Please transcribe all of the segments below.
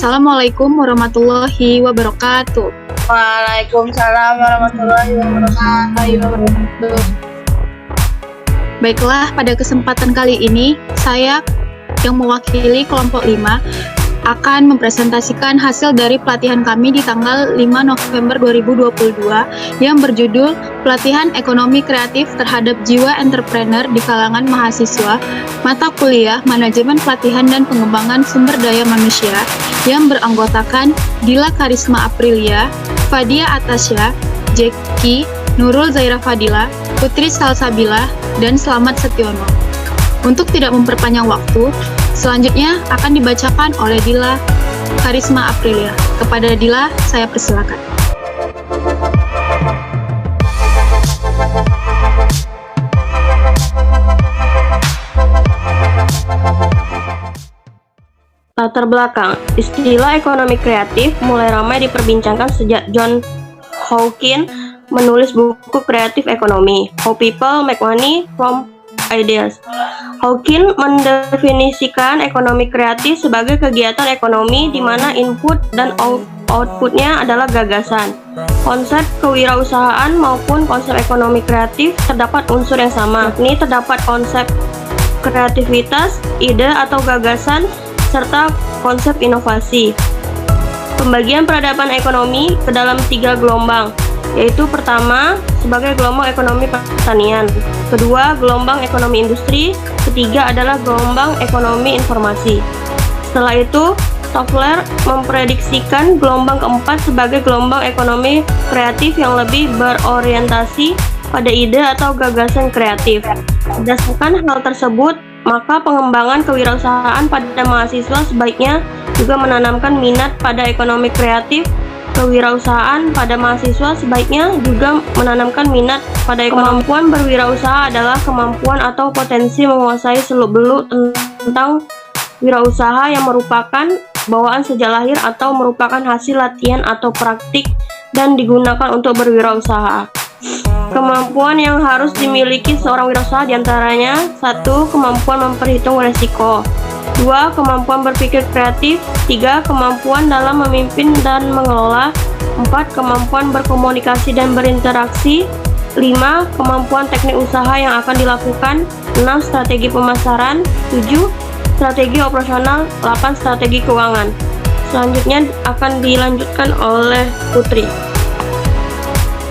Assalamualaikum warahmatullahi wabarakatuh. Waalaikumsalam warahmatullahi wabarakatuh. Baiklah, pada kesempatan kali ini, saya yang mewakili kelompok 5 akan mempresentasikan hasil dari pelatihan kami di tanggal 5 November 2022 yang berjudul Pelatihan Ekonomi Kreatif Terhadap Jiwa Entrepreneur di Kalangan Mahasiswa Mata Kuliah Manajemen Pelatihan dan Pengembangan Sumber Daya Manusia yang beranggotakan Dila Karisma Aprilia, Fadia Atasya, Jeki, Nurul Zaira Fadila, Putri Salsabila, dan Slamet Setiono. Untuk tidak memperpanjang waktu, selanjutnya akan dibacakan oleh Dila Karisma Aprilia. Kepada Dila, saya persilakan. Latar belakang, istilah ekonomi kreatif mulai ramai diperbincangkan sejak John Hawkins menulis buku Kreatif Ekonomi, How People Make Money from Ideas. Hawkins mendefinisikan ekonomi kreatif sebagai kegiatan ekonomi di mana input dan outputnya adalah gagasan. Konsep kewirausahaan maupun konsep ekonomi kreatif terdapat unsur yang sama, yakni terdapat konsep kreativitas, ide atau gagasan, serta konsep inovasi. Pembagian peradaban ekonomi ke dalam 3 gelombang, yaitu pertama sebagai gelombang ekonomi pertanian, kedua gelombang ekonomi industri, ketiga adalah gelombang ekonomi informasi. Setelah itu, Toffler memprediksikan gelombang keempat sebagai gelombang ekonomi kreatif yang lebih berorientasi pada ide atau gagasan kreatif. Berdasarkan hal tersebut, maka pengembangan kewirausahaan pada mahasiswa sebaiknya juga menanamkan minat pada ekonomi kreatif. Kewirausahaan pada mahasiswa sebaiknya juga menanamkan minat pada kemampuan berwirausaha adalah kemampuan atau potensi menguasai seluk-beluk tentang wirausaha yang merupakan bawaan sejak lahir atau merupakan hasil latihan atau praktik dan digunakan untuk berwirausaha. Kemampuan yang harus dimiliki seorang wirausaha diantaranya 1. Kemampuan memperhitung resiko, 2. Kemampuan berpikir kreatif, 3. Kemampuan dalam memimpin dan mengelola, 4. Kemampuan berkomunikasi dan berinteraksi, 5. Kemampuan teknik usaha yang akan dilakukan, 6. Strategi pemasaran, 7. Strategi operasional, 8. Strategi keuangan. Selanjutnya akan dilanjutkan oleh Putri.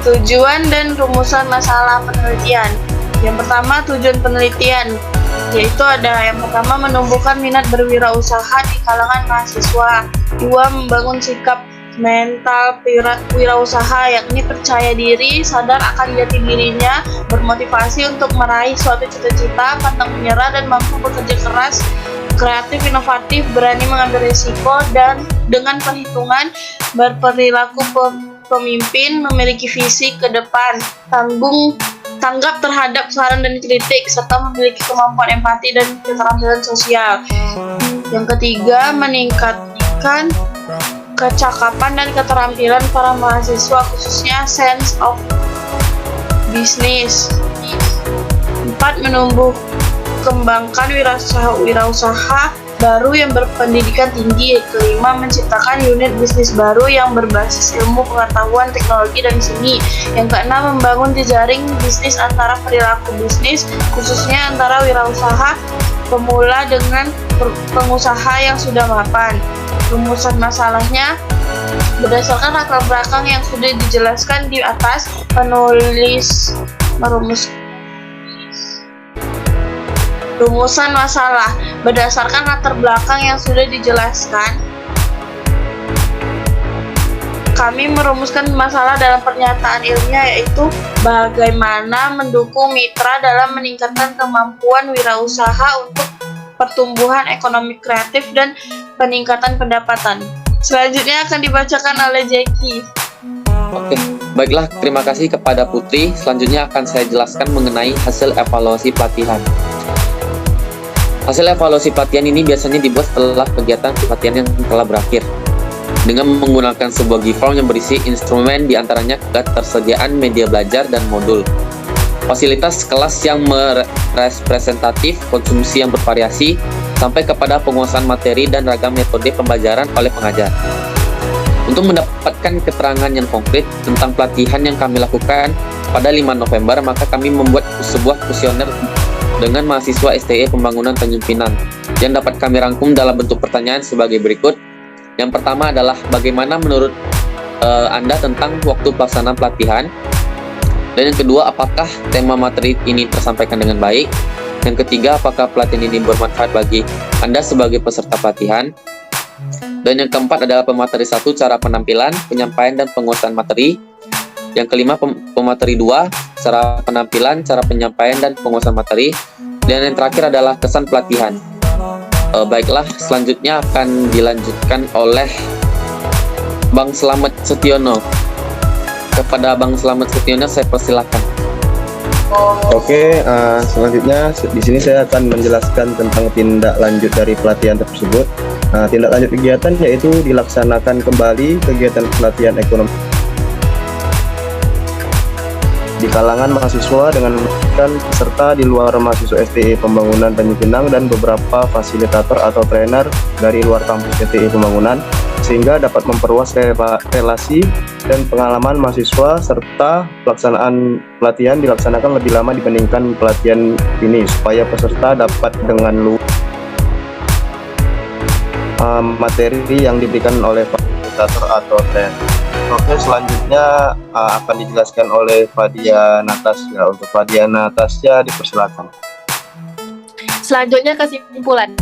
Tujuan dan rumusan masalah penelitian. Yang pertama, tujuan penelitian, yaitu ada yang pertama menumbuhkan minat berwirausaha di kalangan mahasiswa, 2. Membangun sikap mental wirausaha, yakni percaya diri, sadar akan jati dirinya, bermotivasi untuk meraih suatu cita-cita, pantang menyerah dan mampu bekerja keras, kreatif, inovatif, berani mengambil risiko, dan dengan perhitungan berperilaku pemimpin, memiliki visi ke depan, tanggap terhadap saran dan kritik, serta memiliki kemampuan empati dan keterampilan sosial. Yang ketiga, meningkatkan kecakapan dan keterampilan para mahasiswa, khususnya sense of business. 4. Kembangkan wirausaha baru yang berpendidikan tinggi. Kelima, menciptakan unit bisnis baru yang berbasis ilmu pengetahuan, teknologi, dan seni. Yang keenam, membangun jejaring bisnis antara perilaku bisnis, khususnya antara wirausaha pemula dengan pengusaha yang sudah mapan. Rumusan masalahnya berdasarkan latar belakang yang sudah dijelaskan di atas, penulis rumusan masalah berdasarkan latar belakang yang sudah dijelaskan. Kami merumuskan masalah dalam pernyataan ilmiah, yaitu bagaimana mendukung mitra dalam meningkatkan kemampuan wirausaha untuk pertumbuhan ekonomi kreatif dan peningkatan pendapatan. Selanjutnya akan dibacakan oleh Jeki. Oke, baiklah, terima kasih kepada Putri. Selanjutnya akan saya jelaskan mengenai hasil evaluasi pelatihan. Hasil evaluasi pelatihan ini biasanya dibuat setelah kegiatan pelatihan yang telah berakhir dengan menggunakan sebuah G-form yang berisi instrumen, diantaranya ketersediaan media belajar dan modul, fasilitas kelas yang merepresentatif, konsumsi yang bervariasi, sampai kepada penguasaan materi dan ragam metode pembelajaran oleh pengajar. Untuk mendapatkan keterangan yang konkret tentang pelatihan yang kami lakukan pada 5 November, maka kami membuat sebuah kuesioner dengan mahasiswa STE Pembangunan Tanjung Pinang yang dapat kami rangkum dalam bentuk pertanyaan sebagai berikut. Yang pertama adalah bagaimana menurut Anda tentang waktu pelaksanaan pelatihan? Dan yang kedua, apakah tema materi ini tersampaikan dengan baik? Yang ketiga, apakah pelatihan ini bermanfaat bagi Anda sebagai peserta pelatihan? Dan yang keempat adalah pemateri 1, cara penampilan, penyampaian, dan penguasaan materi. Yang kelima, pemateri 2, cara penampilan, cara penyampaian, dan penguasaan materi. Dan yang terakhir adalah kesan pelatihan. Baiklah, selanjutnya akan dilanjutkan oleh Bang Slamet Setiono. Kepada Bang Slamet Setiono saya persilahkan. Oke, selanjutnya di sini saya akan menjelaskan tentang tindak lanjut dari pelatihan tersebut. Tindak lanjut kegiatan yaitu dilaksanakan kembali kegiatan pelatihan ekonomi di kalangan mahasiswa dengan melibatkan peserta di luar mahasiswa STE Pembangunan Tanjung Pinang dan beberapa fasilitator atau trainer dari luar kampus STE Pembangunan, sehingga dapat memperluas relasi dan pengalaman mahasiswa, serta pelaksanaan pelatihan dilaksanakan lebih lama dibandingkan pelatihan ini supaya peserta dapat dengan materi yang diberikan oleh fasilitator atau trainer. Oke, selanjutnya akan dijelaskan oleh Fadia Natasya. Untuk Fadia Natasya dipersilakan. Selanjutnya kesimpulan.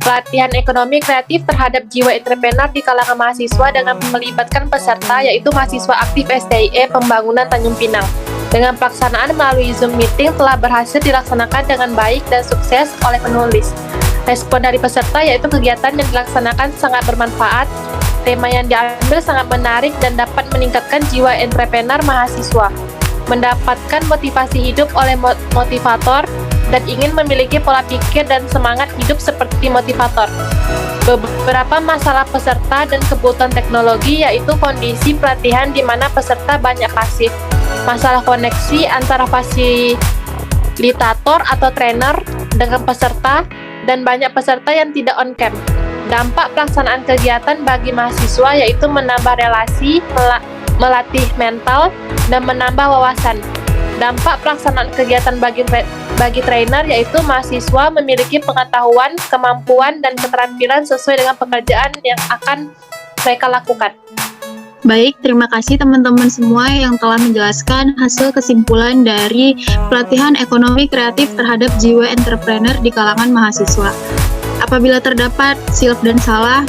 Pelatihan ekonomi kreatif terhadap jiwa entrepreneur di kalangan mahasiswa dengan melibatkan peserta yaitu mahasiswa aktif STIE Pembangunan Tanjung Pinang. Dengan pelaksanaan melalui Zoom meeting telah berhasil dilaksanakan dengan baik dan sukses oleh penulis. Respon dari peserta yaitu kegiatan yang dilaksanakan sangat bermanfaat, tema yang diambil sangat menarik dan dapat meningkatkan jiwa entrepreneur mahasiswa, mendapatkan motivasi hidup oleh motivator, dan ingin memiliki pola pikir dan semangat hidup seperti motivator. Beberapa masalah peserta dan kebutuhan teknologi yaitu kondisi pelatihan di mana peserta banyak pasif, masalah koneksi antara fasilitator atau trainer dengan peserta, dan banyak peserta yang tidak on cam. Dampak pelaksanaan kegiatan bagi mahasiswa yaitu menambah relasi, melatih mental, dan menambah wawasan. Dampak pelaksanaan kegiatan bagi trainer yaitu mahasiswa memiliki pengetahuan, kemampuan, dan keterampilan sesuai dengan pekerjaan yang akan mereka lakukan. Baik, terima kasih teman-teman semua yang telah menjelaskan hasil kesimpulan dari pelatihan ekonomi kreatif terhadap jiwa entrepreneur di kalangan mahasiswa. Apabila terdapat silap dan salah,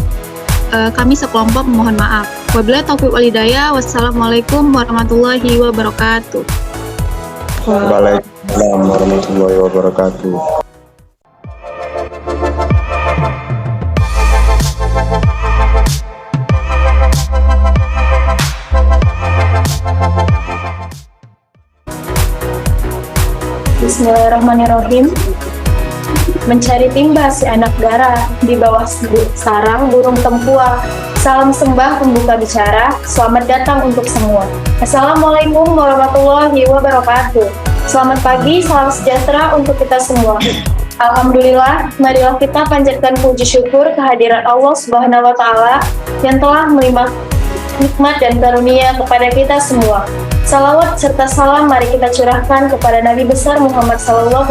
kami sekelompok mohon maaf. Wabillahi taufiq wal hidayah. Wassalamualaikum warahmatullahi wabarakatuh. Waalaikumsalam warahmatullahi wabarakatuh. Bismillahirrahmanirrahim. Mencari timba si anak dara, di bawah sarang burung tempua. Salam sembah pembuka bicara, selamat datang untuk semua. Assalamualaikum warahmatullahi wabarakatuh. Selamat pagi, salam sejahtera untuk kita semua. Alhamdulillah, marilah kita panjatkan puji syukur kehadiran Allah Subhanahu wa Ta'ala yang telah menerima nikmat dan karunia kepada kita semua. Salawat serta salam mari kita curahkan kepada Nabi besar Muhammad SAW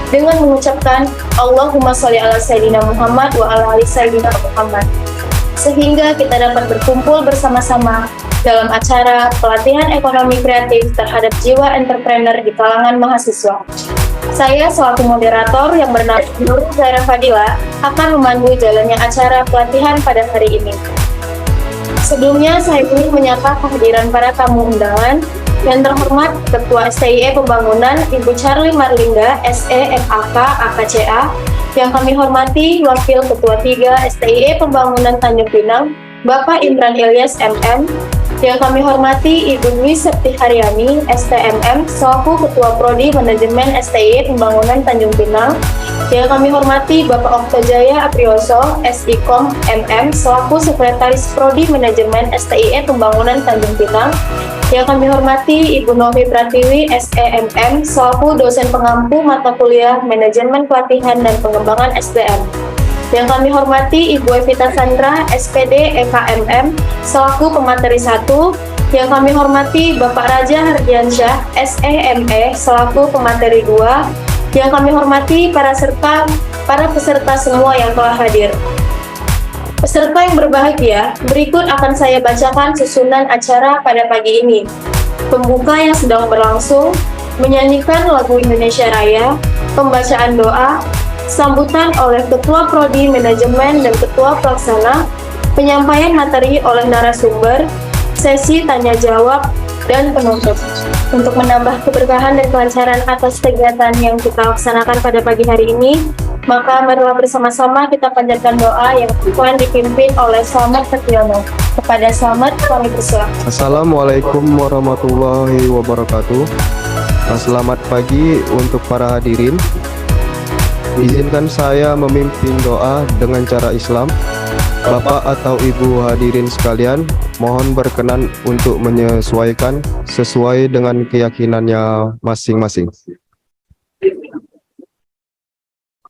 dengan mengucapkan Allahumma sholli ala Sayyidina Muhammad wa ala ali Sayyidina Muhammad, sehingga kita dapat berkumpul bersama-sama dalam acara pelatihan ekonomi kreatif terhadap jiwa entrepreneur di kalangan mahasiswa. Saya selaku moderator yang bernama Nurul Zaira Fadila akan memandu jalannya acara pelatihan pada hari ini. Sebelumnya saya ingin menyapa kehadiran para tamu undangan yang terhormat Ketua STIE Pembangunan Ibu Charlie Marlinda, SE, MAK, AKCA, yang kami hormati Wakil Ketua 3 STIE Pembangunan Tanjung Pinang, Bapak Imran Ilyas, MM, yang kami hormati Ibu Dwi Septi Haryani, STMM, selaku Ketua Prodi Manajemen STIE Pembangunan Tanjung Pinang, Yang kami hormati Bapak Oktojaya Aprioso, SIKOM MM, selaku Sekretaris Prodi Manajemen STIE Pembangunan Tanjung Pinang. Yang kami hormati Ibu Novi Pratiwi, SEMM, selaku dosen pengampu mata kuliah Manajemen Pelatihan dan Pengembangan SDM. Yang kami hormati Ibu Evita Sandra, SPD EKMM, selaku pemateri 1. Yang kami hormati Bapak Raja Hardiansyah, SEME, selaku pemateri 2. Yang kami hormati para peserta semua yang telah hadir. Peserta yang berbahagia, berikut akan saya bacakan susunan acara pada pagi ini. Pembuka yang sedang berlangsung, menyanyikan lagu Indonesia Raya, pembacaan doa, sambutan oleh Ketua Prodi Manajemen dan Ketua Pelaksana, penyampaian materi oleh narasumber, sesi tanya jawab, dan penutup. Untuk menambah keberkahan dan kelancaran atas kegiatan yang kita laksanakan pada pagi hari ini, maka marilah bersama-sama kita panjatkan doa yang akan dipimpin oleh Slamet Setiono. Kepada Slamet kami persilakan. Assalamualaikum warahmatullahi wabarakatuh. Selamat pagi untuk para hadirin. Izinkan saya memimpin doa dengan cara Islam. Bapak atau Ibu hadirin sekalian, mohon berkenan untuk menyesuaikan sesuai dengan keyakinannya masing-masing.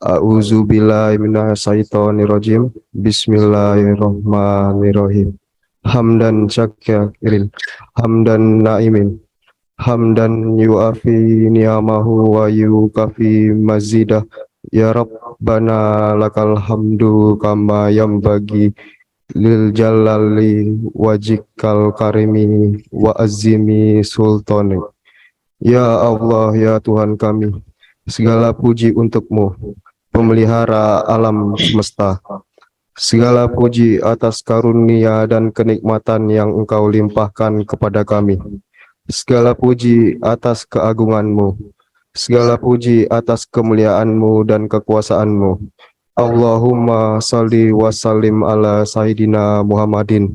A'udzubillahi minasyaitonirrajim. Bismillahirrahmanirrahim. Hamdan syakirin, hamdan naimin, hamdan yu'afi ni'amahu wa yukafi mazidah. Ya Rabbana lakal hamdu kama yanbaghi lil jalali wajikal karimi wa azimi sultani. Ya Allah, ya Tuhan kami, segala puji untukmu, pemelihara alam semesta. Segala puji atas karunia dan kenikmatan yang Engkau limpahkan kepada kami. Segala puji atas keagunganmu. Segala puji atas kemuliaan-Mu dan kekuasaan-Mu. Allahumma salli wa sallim ala Sayyidina Muhammadin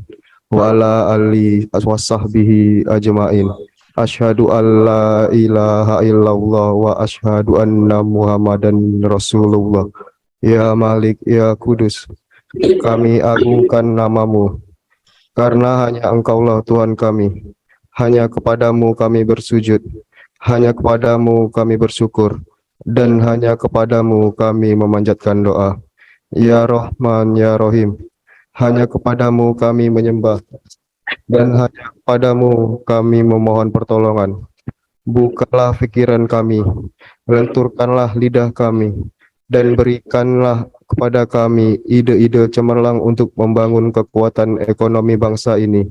wa ala ali wa sahbihi ajma'in. Asyhadu an la ilaha illallah wa asyhadu anna Muhammadan Rasulullah. Ya Malik, ya Kudus, kami agungkan nama-Mu, karena hanya Engkaulah Tuhan kami. Hanya kepadamu kami bersujud. Hanya kepadamu kami bersyukur, dan hanya kepadamu kami memanjatkan doa. Ya Rahman, ya Rahim, hanya kepadamu kami menyembah, dan hanya kepadamu kami memohon pertolongan. Bukalah pikiran kami, lenturkanlah lidah kami, dan berikanlah kepada kami ide-ide cemerlang untuk membangun kekuatan ekonomi bangsa ini.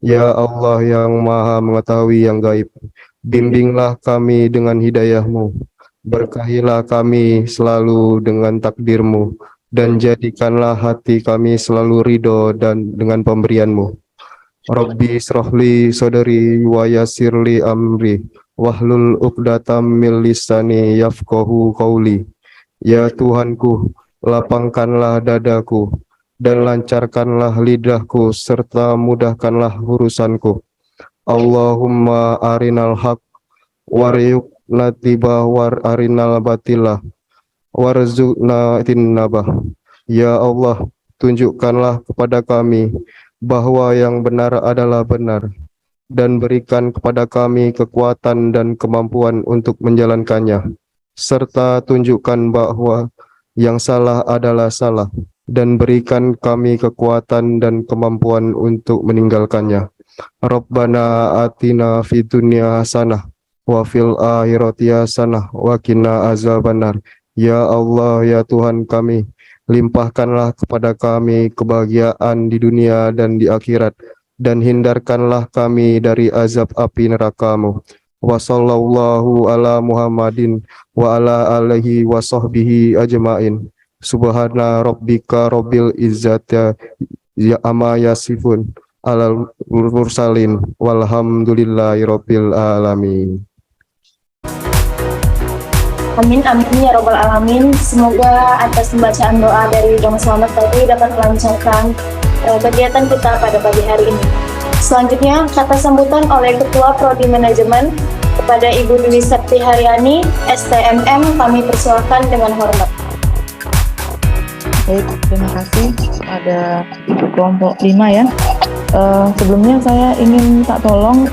Ya Allah yang maha mengetahui yang gaib, bimbinglah kami dengan hidayah-Mu, berkahilah kami selalu dengan takdir-Mu, dan jadikanlah hati kami selalu ridho dan dengan pemberian-Mu. Rabbi srohli sodari wa yasirli amri, wahlul uqdatam min lisani yafqahu qawli. Ya Tuhanku, lapangkanlah dadaku, dan lancarkanlah lidahku, serta mudahkanlah urusanku. Allahumma arinal haq warzuqna tibah war arinal batilah warzuqna tinnabah. Ya Allah, tunjukkanlah kepada kami bahwa yang benar adalah benar, dan berikan kepada kami kekuatan dan kemampuan untuk menjalankannya, serta tunjukkan bahwa yang salah adalah salah, dan berikan kami kekuatan dan kemampuan untuk meninggalkannya. Rabbana atina fid dunya hasanah wa fil akhirati hasanah wa qina azabannar. Ya Allah, ya Tuhan kami, limpahkanlah kepada kami kebahagiaan di dunia dan di akhirat, dan hindarkanlah kami dari azab api neraka-Mu. Wa sallallahu ala Muhammadin wa ala alihi wa sahbihi ajma'in. Subhana rabbika rabbil izzati amma yasifun, alal mursalin, walhamdulillahi rabbil alamin. Amin, amin ya robbal alamin. Semoga atas pembacaan doa dari Bang Slamet tadi dapat melancarkan kegiatan kita pada pagi hari ini. Selanjutnya, kata sambutan oleh Ketua Prodi Manajemen kepada Ibu Dwi Septi Haryani, STMM, kami persilakan dengan hormat. Baik, terima kasih kepada kelompok 5 ya. Sebelumnya saya ingin minta tolong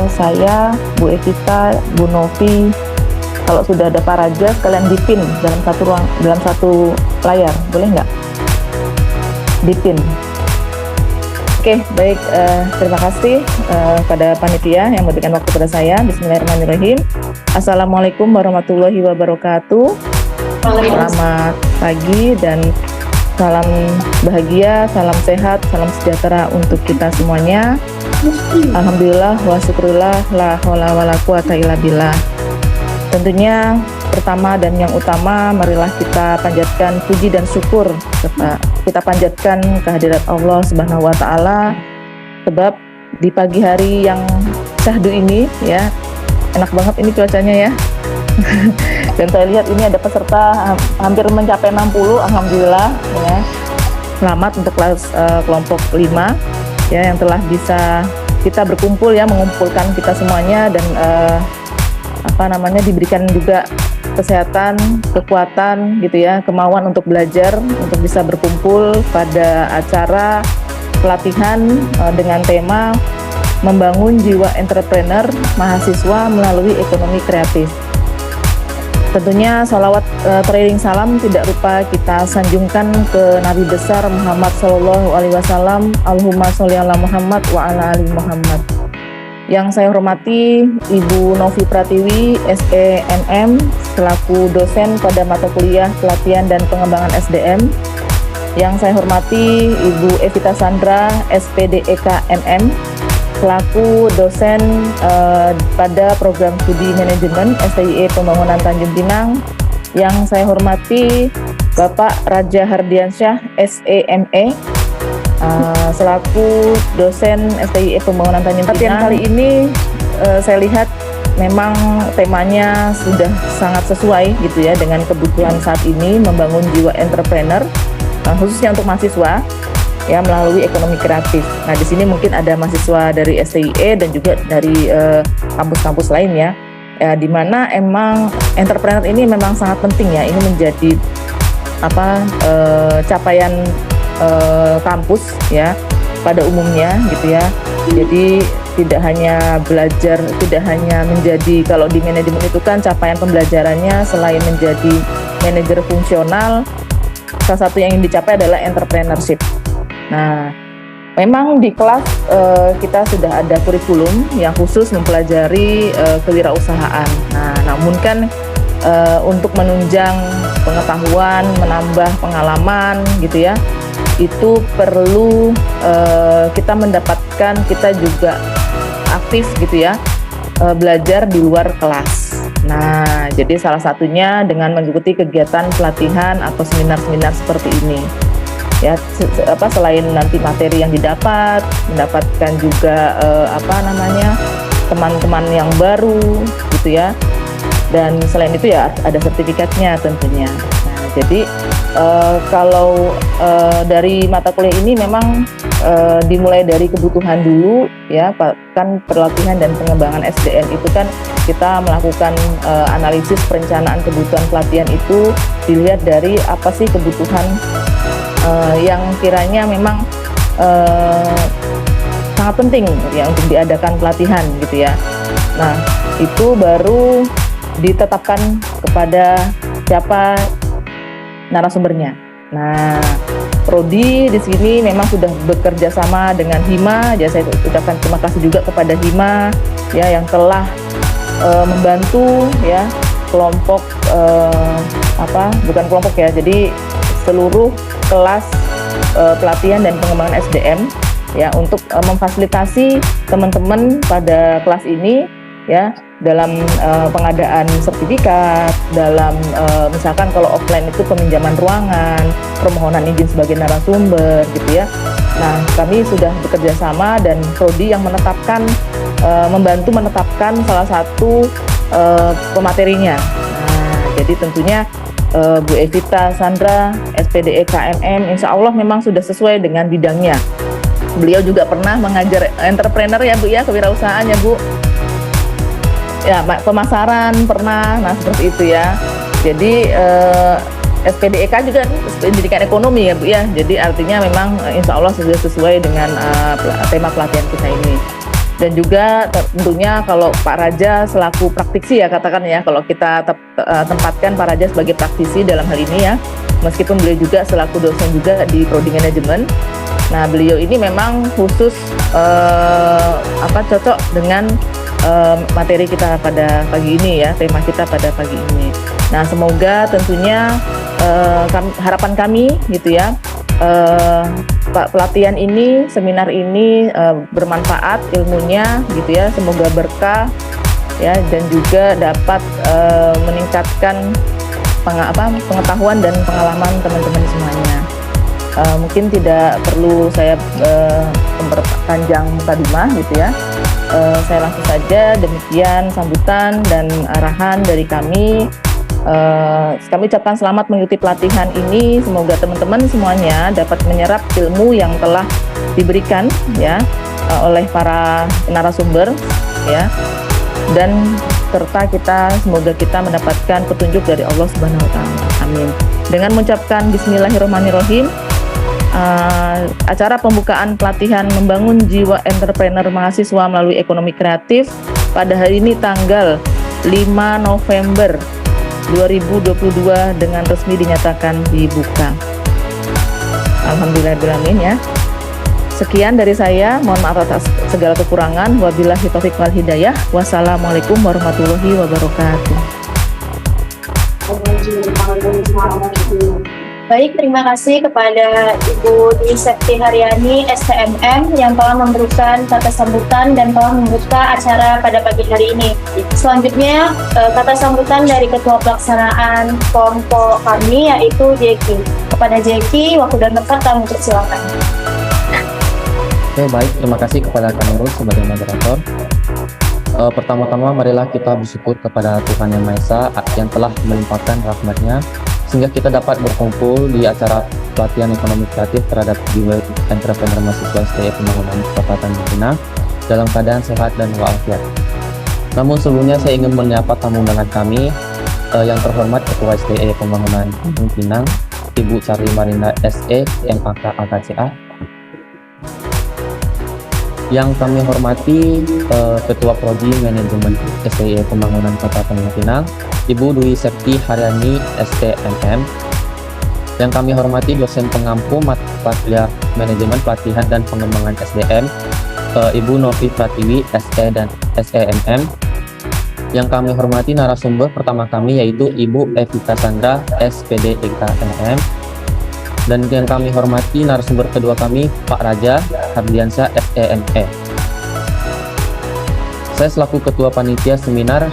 saya, Bu Evita, Bu Novi, kalau sudah ada Pak Raja sekalian dipin dalam satu layar, boleh nggak? Dipin. Oke, baik. Terima kasih pada panitia yang memberikan waktu pada saya. Bismillahirrahmanirrahim. Assalamualaikum warahmatullahi wabarakatuh. Selamat pagi dan salam bahagia, salam sehat, salam sejahtera untuk kita semuanya. Alhamdulillah wa syukurillah la haula wala quwata illa billah. Tentunya pertama dan yang utama, marilah kita panjatkan puji dan syukur, kita panjatkan kehadirat Allah Subhanahu wa taala, sebab di pagi hari yang syahdu ini ya, enak banget ini cuacanya ya. Dan saya lihat ini ada peserta hampir mencapai 60, alhamdulillah ya. Selamat untuk kelompok 5 ya, yang telah bisa kita berkumpul ya, mengumpulkan kita semuanya, dan diberikan juga kesehatan, kekuatan gitu ya, kemauan untuk belajar, untuk bisa berkumpul pada acara pelatihan dengan tema membangun jiwa entrepreneur mahasiswa melalui ekonomi kreatif. Tentunya salawat trailing salam tidak lupa kita sanjungkan ke Nabi besar Muhammad Sallallahu Alaihi Wasallam. Allahumma sholli ala Muhammad wa ala ali Muhammad. Yang saya hormati Ibu Novi Pratiwi, SEMM, selaku dosen pada mata kuliah pelatihan dan pengembangan SDM. Yang saya hormati Ibu Evita Sandra, SPDEK-MM, selaku dosen pada program studi manajemen STIE Pembangunan Tanjung Pinang. Yang saya hormati Bapak Raja Hardiansyah, SEME, selaku dosen STIE Pembangunan Tanjung Pinang. Kali ini saya lihat memang temanya sudah sangat sesuai gitu ya dengan kebutuhan saat ini, membangun jiwa entrepreneur, khususnya untuk mahasiswa ya, melalui ekonomi kreatif. Nah, di sini mungkin ada mahasiswa dari STIE dan juga dari kampus-kampus lain ya, di mana emang entrepreneur ini memang sangat penting ya. Ini menjadi capaian kampus ya pada umumnya gitu ya. Jadi tidak hanya belajar, tidak hanya menjadi, kalau di manajemen itu kan capaian pembelajarannya selain menjadi manajer fungsional, salah satu yang ingin dicapai adalah entrepreneurship. Nah, memang di kelas kita sudah ada kurikulum yang khusus mempelajari kewirausahaan. Nah, namun kan untuk menunjang pengetahuan, menambah pengalaman gitu ya, itu perlu kita mendapatkan, kita juga aktif gitu ya, belajar di luar kelas. Nah, jadi salah satunya dengan mengikuti kegiatan pelatihan atau seminar-seminar seperti ini. Ya, selain nanti materi yang mendapatkan juga teman-teman yang baru gitu ya, dan selain itu ya ada sertifikatnya tentunya. Nah, jadi kalau dari mata kuliah ini memang dimulai dari kebutuhan dulu ya, kan pelatihan dan pengembangan SDM itu kan kita melakukan analisis perencanaan kebutuhan pelatihan itu dilihat dari apa sih kebutuhan yang kiranya memang sangat penting ya untuk diadakan pelatihan gitu ya. Nah, itu baru ditetapkan kepada siapa narasumbernya. Nah, Prodi di sini memang sudah bekerja sama dengan Hima. Jadi saya ucapkan terima kasih juga kepada Hima ya, yang telah membantu ya kelompok bukan kelompok ya, jadi seluruh kelas pelatihan dan pengembangan SDM ya, untuk memfasilitasi teman-teman pada kelas ini ya dalam pengadaan sertifikat, dalam misalkan kalau offline itu peminjaman ruangan, permohonan izin sebagai narasumber gitu ya. Nah, kami sudah bekerja sama dan Prodi yang menetapkan, membantu menetapkan salah satu pematerinya. Nah, jadi tentunya Bu Evita Sandra, SPDEK-MM, insya Allah memang sudah sesuai dengan bidangnya. Beliau juga pernah mengajar entrepreneur ya Bu ya, kewirausahaan ya Bu. Ya, pemasaran pernah, nah seperti itu ya. Jadi SPDEK juga pendidikan ekonomi ya Bu ya. Jadi artinya memang insya Allah sudah sesuai dengan tema pelatihan kita ini. Dan juga tentunya kalau Pak Raja selaku praktisi ya katakan ya, kalau kita tempatkan Pak Raja sebagai praktisi dalam hal ini ya, meskipun beliau juga selaku dosen juga di Prodi Manajemen. Nah beliau ini memang khusus cocok dengan materi kita pada pagi ini ya, tema kita pada pagi ini. Nah semoga tentunya harapan kami gitu ya, pelatihan ini, seminar ini bermanfaat ilmunya gitu ya, semoga berkah ya, dan juga dapat meningkatkan pengetahuan dan pengalaman teman-teman semuanya. Mungkin tidak perlu saya memperpanjang mukadimah gitu ya. Saya langsung saja, demikian sambutan dan arahan dari kami. Kami ucapkan selamat mengikuti pelatihan ini. Semoga teman-teman semuanya dapat menyerap ilmu yang telah diberikan ya oleh para narasumber ya, dan serta semoga kita mendapatkan petunjuk dari Allah Subhanahu wa taala. Amin. Dengan mengucapkan bismillahirrahmanirrahim, acara pembukaan pelatihan membangun jiwa entrepreneur mahasiswa melalui ekonomi kreatif pada hari ini tanggal 5 November 2022 dengan resmi dinyatakan dibuka. Alhamdulillahirrahmanirrahim ya. Sekian dari saya, mohon maaf atas segala kekurangan. Wabillahi taufiq wal hidayah. Wassalamualaikum warahmatullahi wabarakatuh. Baik, terima kasih kepada Ibu Dwi Septi Haryani, STMM, yang telah memberikan kata sambutan dan telah membuka acara pada pagi hari ini. Selanjutnya, kata sambutan dari Ketua Pelaksanaan kelompok kami, yaitu Jeki. Kepada Jeki, waktu dan tempat kami persilakan. Oke, baik. Terima kasih kepada Kak Nurul sebagai moderator. Pertama-tama, marilah kita bersyukur kepada Tuhan Yang Maha Esa yang telah melimpahkan rahmat-Nya sehingga kita dapat berkumpul di acara pelatihan ekonomi kreatif terhadap jiwa entrepreneur mahasiswa STE Pembangunan Kota Tanjung Pinang dalam keadaan sehat dan walafiat. Namun sebelumnya saya ingin menyapa tamu undangan kami yang terhormat Ketua STE Pembangunan Tanjung Pinang, Ibu Charlie Marinda SE, MAK AKCA. Yang kami hormati Ketua Prodi Manajemen STE Pembangunan Kota Tanjung Pinang, Ibu Dwi Septi Haryani STMM. Yang kami hormati dosen pengampu mata kuliah Manajemen Pelatihan dan Pengembangan SDM, Ibu Novi Pratiwi SE dan SEMM. Yang kami hormati narasumber pertama kami yaitu Ibu Evita Sandra SPD EKMM. Dan yang kami hormati narasumber kedua kami Pak Raja Hardiansyah SEME. Saya selaku Ketua Panitia Seminar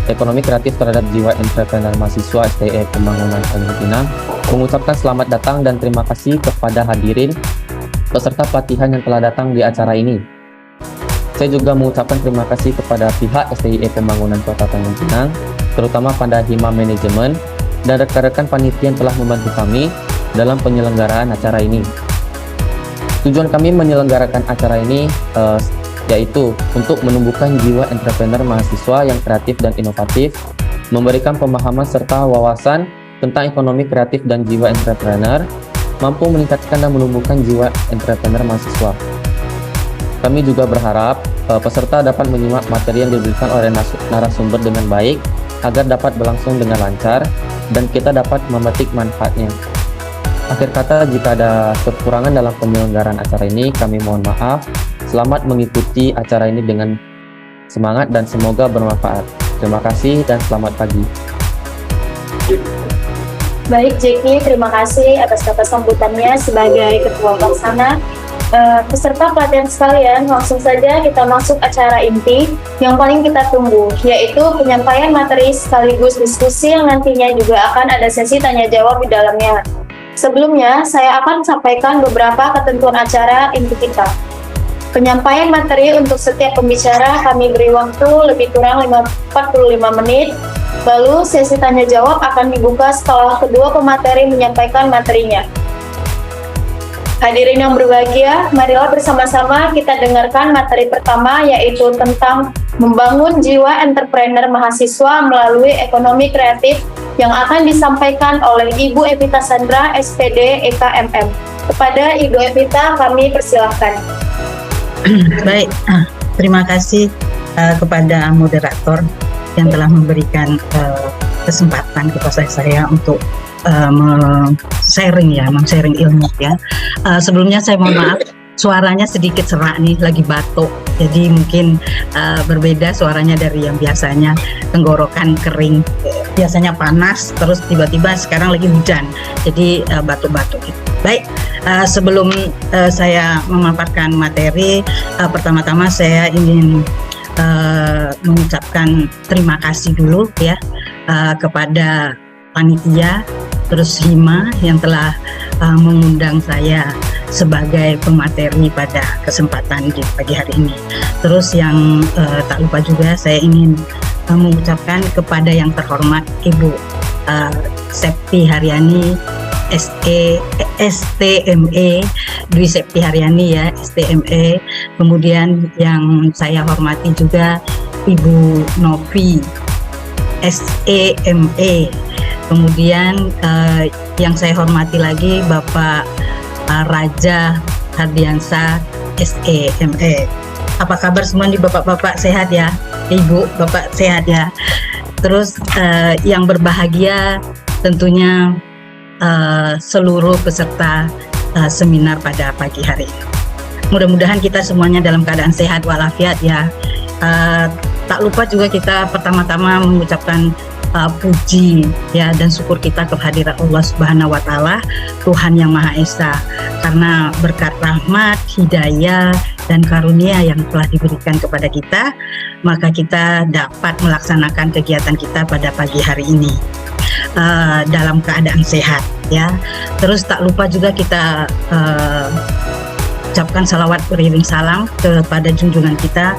Ekonomi Kreatif terhadap Jiwa Entrepreneur Mahasiswa STE Pembangunan Tanjung Pinang mengucapkan selamat datang dan terima kasih kepada hadirin peserta pelatihan yang telah datang di acara ini. Saya juga mengucapkan terima kasih kepada pihak STIE Pembangunan Kota Tanjung Pinang, terutama pada Hima Manajemen dan rekan-rekan panitia yang telah membantu kami dalam penyelenggaraan acara ini. Tujuan kami menyelenggarakan acara ini yaitu untuk menumbuhkan jiwa entrepreneur mahasiswa yang kreatif dan inovatif, memberikan pemahaman serta wawasan tentang ekonomi kreatif dan jiwa entrepreneur, mampu meningkatkan dan menumbuhkan jiwa entrepreneur mahasiswa. Kami juga berharap peserta dapat menyimak materi yang diberikan oleh narasumber dengan baik agar dapat berlangsung dengan lancar dan kita dapat memetik manfaatnya. Akhir kata, jika ada kekurangan dalam penyelenggaraan acara ini, kami mohon maaf. Selamat mengikuti acara ini dengan semangat dan semoga bermanfaat. Terima kasih dan selamat pagi. Baik, Jeki, terima kasih atas kata sambutannya sebagai Ketua Pelaksana. Peserta pelatihan sekalian, langsung saja kita masuk acara inti yang paling kita tunggu, yaitu penyampaian materi sekaligus diskusi yang nantinya juga akan ada sesi tanya jawab di dalamnya. Sebelumnya, saya akan sampaikan beberapa ketentuan acara inti kita. Penyampaian materi untuk setiap pembicara kami beri waktu lebih kurang 45 menit. Lalu sesi tanya jawab akan dibuka setelah kedua pemateri menyampaikan materinya. Hadirin yang berbahagia, marilah bersama-sama kita dengarkan materi pertama, yaitu tentang membangun jiwa entrepreneur mahasiswa melalui ekonomi kreatif yang akan disampaikan oleh Ibu Evita Sandra, SPD, EKMM. Kepada Ibu Evita, kami persilahkan. Baik, terima kasih kepada moderator yang telah memberikan kesempatan kepada saya untuk men-sharing ilmu ya. Sebelumnya saya mohon maaf, suaranya sedikit serak nih, lagi batuk. Jadi mungkin berbeda suaranya dari yang biasanya, tenggorokan kering. Biasanya panas, terus tiba-tiba sekarang lagi hujan. Jadi batuk-batuk gitu. Baik, sebelum saya memaparkan materi, pertama-tama saya ingin mengucapkan terima kasih dulu ya kepada panitia, terus Hima yang telah mengundang saya sebagai pemateri pada kesempatan di pagi hari ini. Terus yang tak lupa juga saya ingin mengucapkan kepada yang terhormat Ibu Septi Haryani STME, Dwi Septi Haryani ya, STME. Kemudian yang saya hormati juga Ibu Novi SEME. Kemudian yang saya hormati lagi Bapak Raja Hardiansa SEME. Apa kabar semua nih Bapak-bapak, sehat ya? Ibu, Bapak sehat ya? Terus yang berbahagia tentunya seluruh peserta seminar pada pagi hari ini. Mudah-mudahan kita semuanya dalam keadaan sehat walafiat ya. Tak lupa juga kita pertama-tama mengucapkan puji ya dan syukur kita kehadirat Allah Subhanahu wa taala, Tuhan yang Maha Esa, karena berkat rahmat, hidayah dan karunia yang telah diberikan kepada kita, maka kita dapat melaksanakan kegiatan kita pada pagi hari ini dalam keadaan sehat ya. Terus tak lupa juga kita ucapkan salawat beriring salam kepada junjungan kita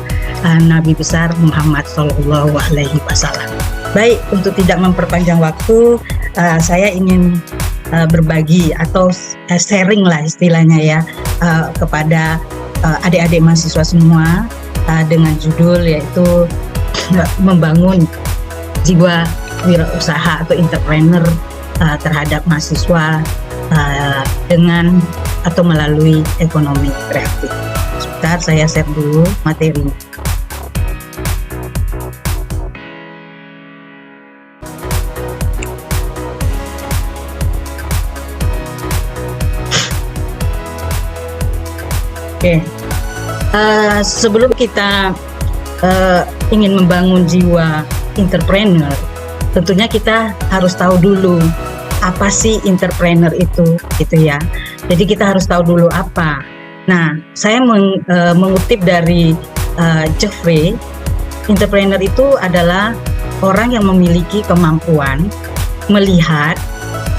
Nabi besar Muhammad Sallallahu Alaihi Wasallam. Baik, untuk tidak memperpanjang waktu, saya ingin berbagi atau sharing lah istilahnya ya kepada adik-adik mahasiswa semua dengan judul yaitu membangun jiwa wirausaha atau entrepreneur terhadap mahasiswa dengan atau melalui ekonomi kreatif. Sebentar saya share dulu materinya. Oke, sebelum kita ingin membangun jiwa entrepreneur, tentunya kita harus tahu dulu apa sih entrepreneur itu, gitu ya. Jadi kita harus tahu dulu apa. Nah, saya mengutip dari Jeffrey, entrepreneur itu adalah orang yang memiliki kemampuan melihat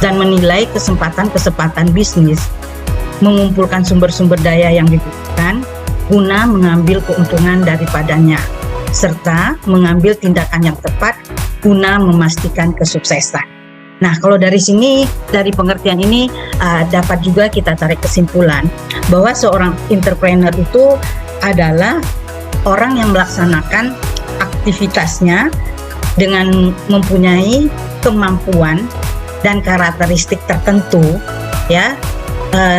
dan menilai kesempatan-kesempatan bisnis, mengumpulkan sumber-sumber daya yang dibutuhkan guna mengambil keuntungan daripadanya, serta mengambil tindakan yang tepat guna memastikan kesuksesan. Nah, kalau dari sini, dari pengertian ini dapat juga kita tarik kesimpulan bahwa seorang entrepreneur itu adalah orang yang melaksanakan aktivitasnya dengan mempunyai kemampuan dan karakteristik tertentu ya,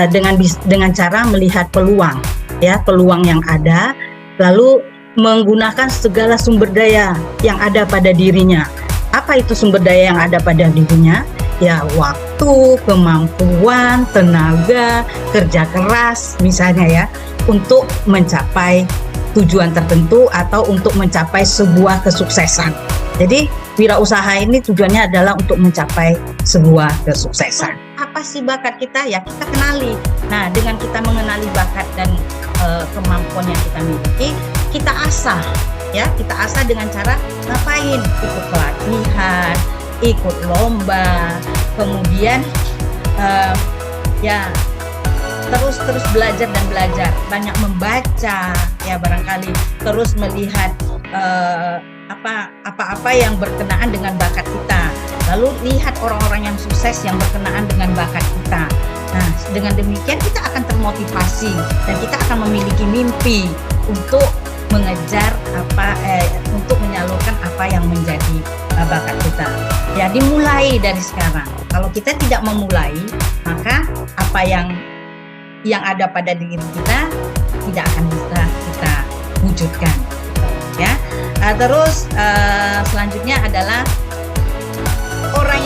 dengan cara melihat peluang ya, peluang yang ada, lalu menggunakan segala sumber daya yang ada pada dirinya. Apa itu sumber daya yang ada pada dirinya? Ya, waktu, kemampuan, tenaga, kerja keras misalnya ya, untuk mencapai tujuan tertentu atau untuk mencapai sebuah kesuksesan. Jadi wirausaha ini tujuannya adalah untuk mencapai sebuah kesuksesan. Apa sih bakat kita? Ya kita kenali. Nah, dengan kita mengenali bakat dan kemampuan yang kita miliki, kita asah ya, kita asah dengan cara ngapain? Ikut pelatihan, ikut lomba, kemudian ya terus belajar dan belajar, banyak membaca ya barangkali, terus melihat apa-apa yang berkenaan dengan bakat kita, lalu lihat orang-orang yang sukses yang berkenaan dengan bakat kita. Nah, dengan demikian kita akan termotivasi dan kita akan memiliki mimpi untuk mengejar untuk menyalurkan apa yang menjadi bakat kita. Ya, dimulai dari sekarang. Kalau kita tidak memulai, maka apa yang ada pada diri kita tidak akan bisa kita wujudkan, gitu, ya. Terus selanjutnya adalah orang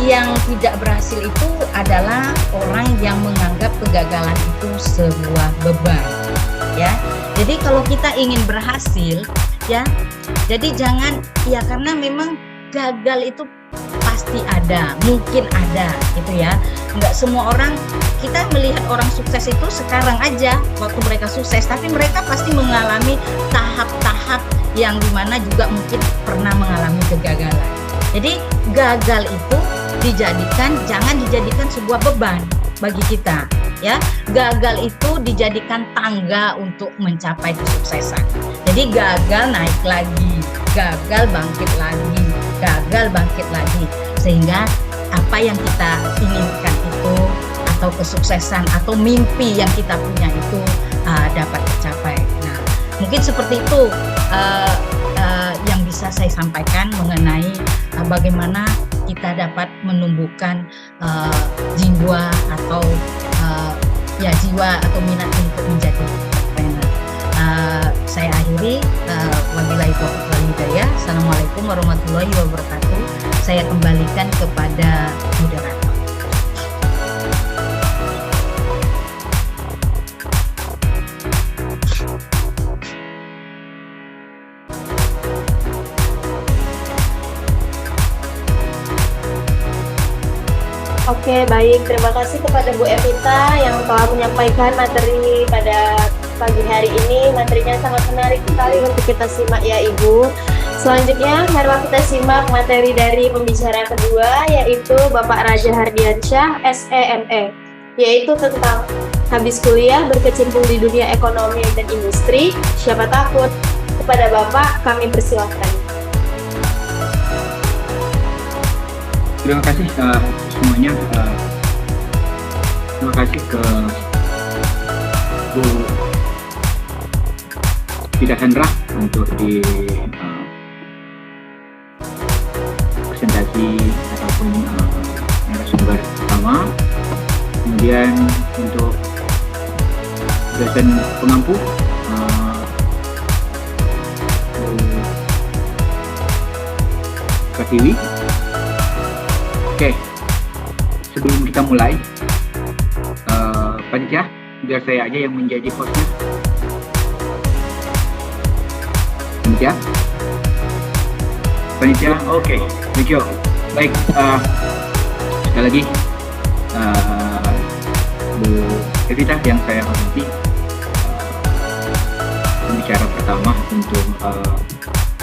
yang tidak berhasil itu adalah orang yang menganggap kegagalan itu sebuah beban, ya. Jadi kalau kita ingin berhasil, ya, jadi jangan, ya, karena memang gagal itu pasti ada, mungkin ada, gitu ya. Nggak semua orang, kita melihat orang sukses itu sekarang aja waktu mereka sukses, tapi mereka pasti mengalami tahap-tahap yang dimana juga mungkin pernah mengalami kegagalan. Jadi gagal itu jangan dijadikan sebuah beban bagi kita, ya. Gagal itu dijadikan tangga untuk mencapai kesuksesan. Jadi gagal naik lagi, gagal bangkit lagi, gagal bangkit lagi, sehingga apa yang kita inginkan itu, atau kesuksesan atau mimpi yang kita punya itu dapat tercapai. Nah, mungkin seperti itu yang bisa saya sampaikan mengenai bagaimana kita dapat menumbuhkan jiwa atau minat untuk menjadi entrepreneur. Saya akhiri, wabillahi taufiq wal hidayah. Assalamualaikum warahmatullahi wabarakatuh. Saya kembalikan kepada moderator. Oke, baik. Terima kasih kepada Bu Evita yang telah menyampaikan materi pada pagi hari ini. Materinya sangat menarik sekali untuk kita simak ya Ibu. Selanjutnya, mari kita simak materi dari pembicara kedua, yaitu Bapak Raja Hardiansyah, SEME, yaitu tentang habis kuliah berkecimpung di dunia ekonomi dan industri, siapa takut? Kepada Bapak, kami persilahkan. Terima kasih semuanya. Terima kasih ke Bu Vida Hendra untuk di presentasi ataupun narasumber pertama. Kemudian untuk dosen pengampu Pratiwi. Oke, sebelum kita mulai, panitia, biar saya aja yang menjadi hostnya. Panitia, oke, thank you. Baik, sekali lagi, Bu Evita yang saya hormati, pembicara pertama untuk